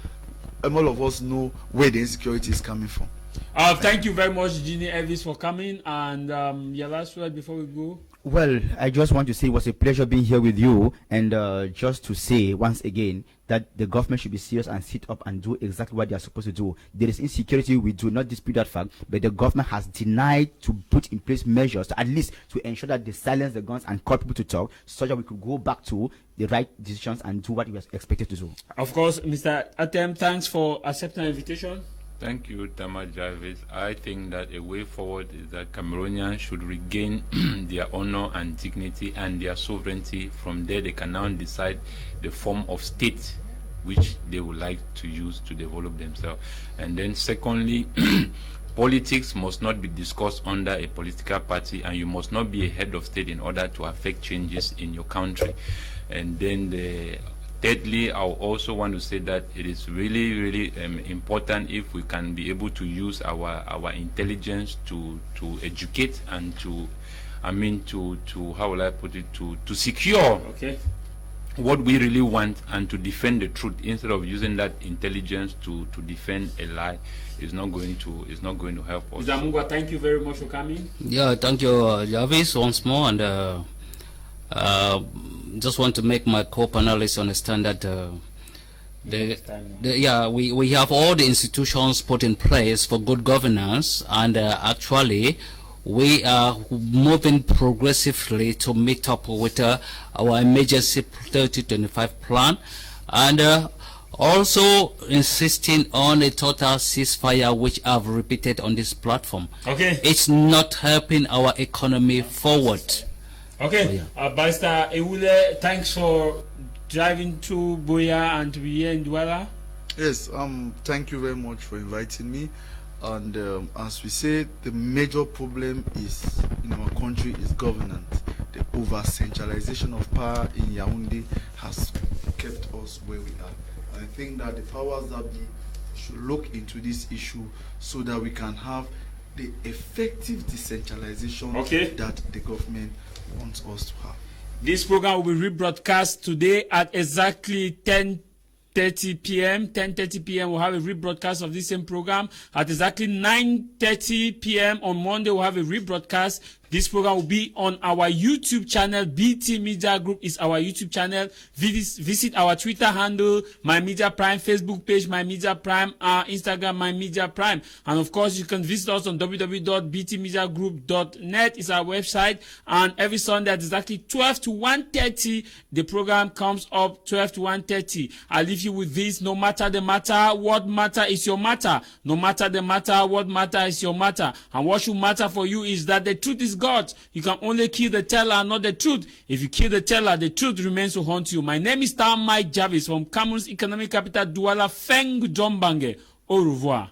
All of us know where the insecurity is coming from. Thank you very much, Njine Elvis, for coming. And your last word before we go. Well, I just want to say it was a pleasure being here with you, and just to say once again that the government should be serious and sit up and do exactly what they are supposed to do. There is insecurity, we do not dispute that fact, but the government has denied to put in place measures to at least to ensure that they silence the guns and call people to talk, so that we could go back to the right decisions and do what we are expected to do. Of course, Mr. Atem, thanks for accepting the invitation. Thank you, Tah Mai Javis. I think that a way forward is that Cameroonians should regain their honor and dignity and their sovereignty. From there, they can now decide the form of state which they would like to use to develop themselves. And then secondly, politics must not be discussed under a political party, and you must not be a head of state in order to affect changes in your country. And then thirdly, I also want to say that it is really important if we can be able to use our intelligence to educate and to how will I put it, to secure what we really want and to defend the truth, instead of using that intelligence to defend a lie. Is not going to help us. Mr. Amungwa, thank you very much for coming. Yeah, thank you, Javis, once more, and just want to make my co-panelists understand that we have all the institutions put in place for good governance, and actually we are moving progressively to meet up with our emergency 3025 plan, and also insisting on a total ceasefire, which I've repeated on this platform. Okay. It's not helping our economy forward. Okay, Barrister Ewule, thanks for driving to Boya and to be here in Douala. Yes, thank you very much for inviting me. And as we say, the major problem is in our country is governance. The over-centralization of power in Yaoundé has kept us where we are. And I think that the powers that be should look into this issue so that we can have the effective decentralization that the government wants us to have. This program will be rebroadcast today at exactly 10:30 p.m. 10:30 p.m. we'll have a rebroadcast of this same program. At exactly 9:30 p.m. on Monday, we'll have a rebroadcast. This program will be on our YouTube channel. BT Media Group is our YouTube channel. Visit our Twitter handle, My Media Prime, Facebook page, My Media Prime, Instagram, My Media Prime. And of course, you can visit us on www.btmediagroup.net is our website. And every Sunday at exactly 12 to 1:30, the program comes up 12 to 1:30. I leave you with this: no matter the matter, what matter is your matter. No matter the matter, what matter is your matter. And what should matter for you is that the truth is God. You can only kill the teller, not the truth. If you kill the teller, the truth remains to haunt you. My name is Tah Mai Javis from Cameroon's economic capital, Douala, Feng Dombange. Au revoir.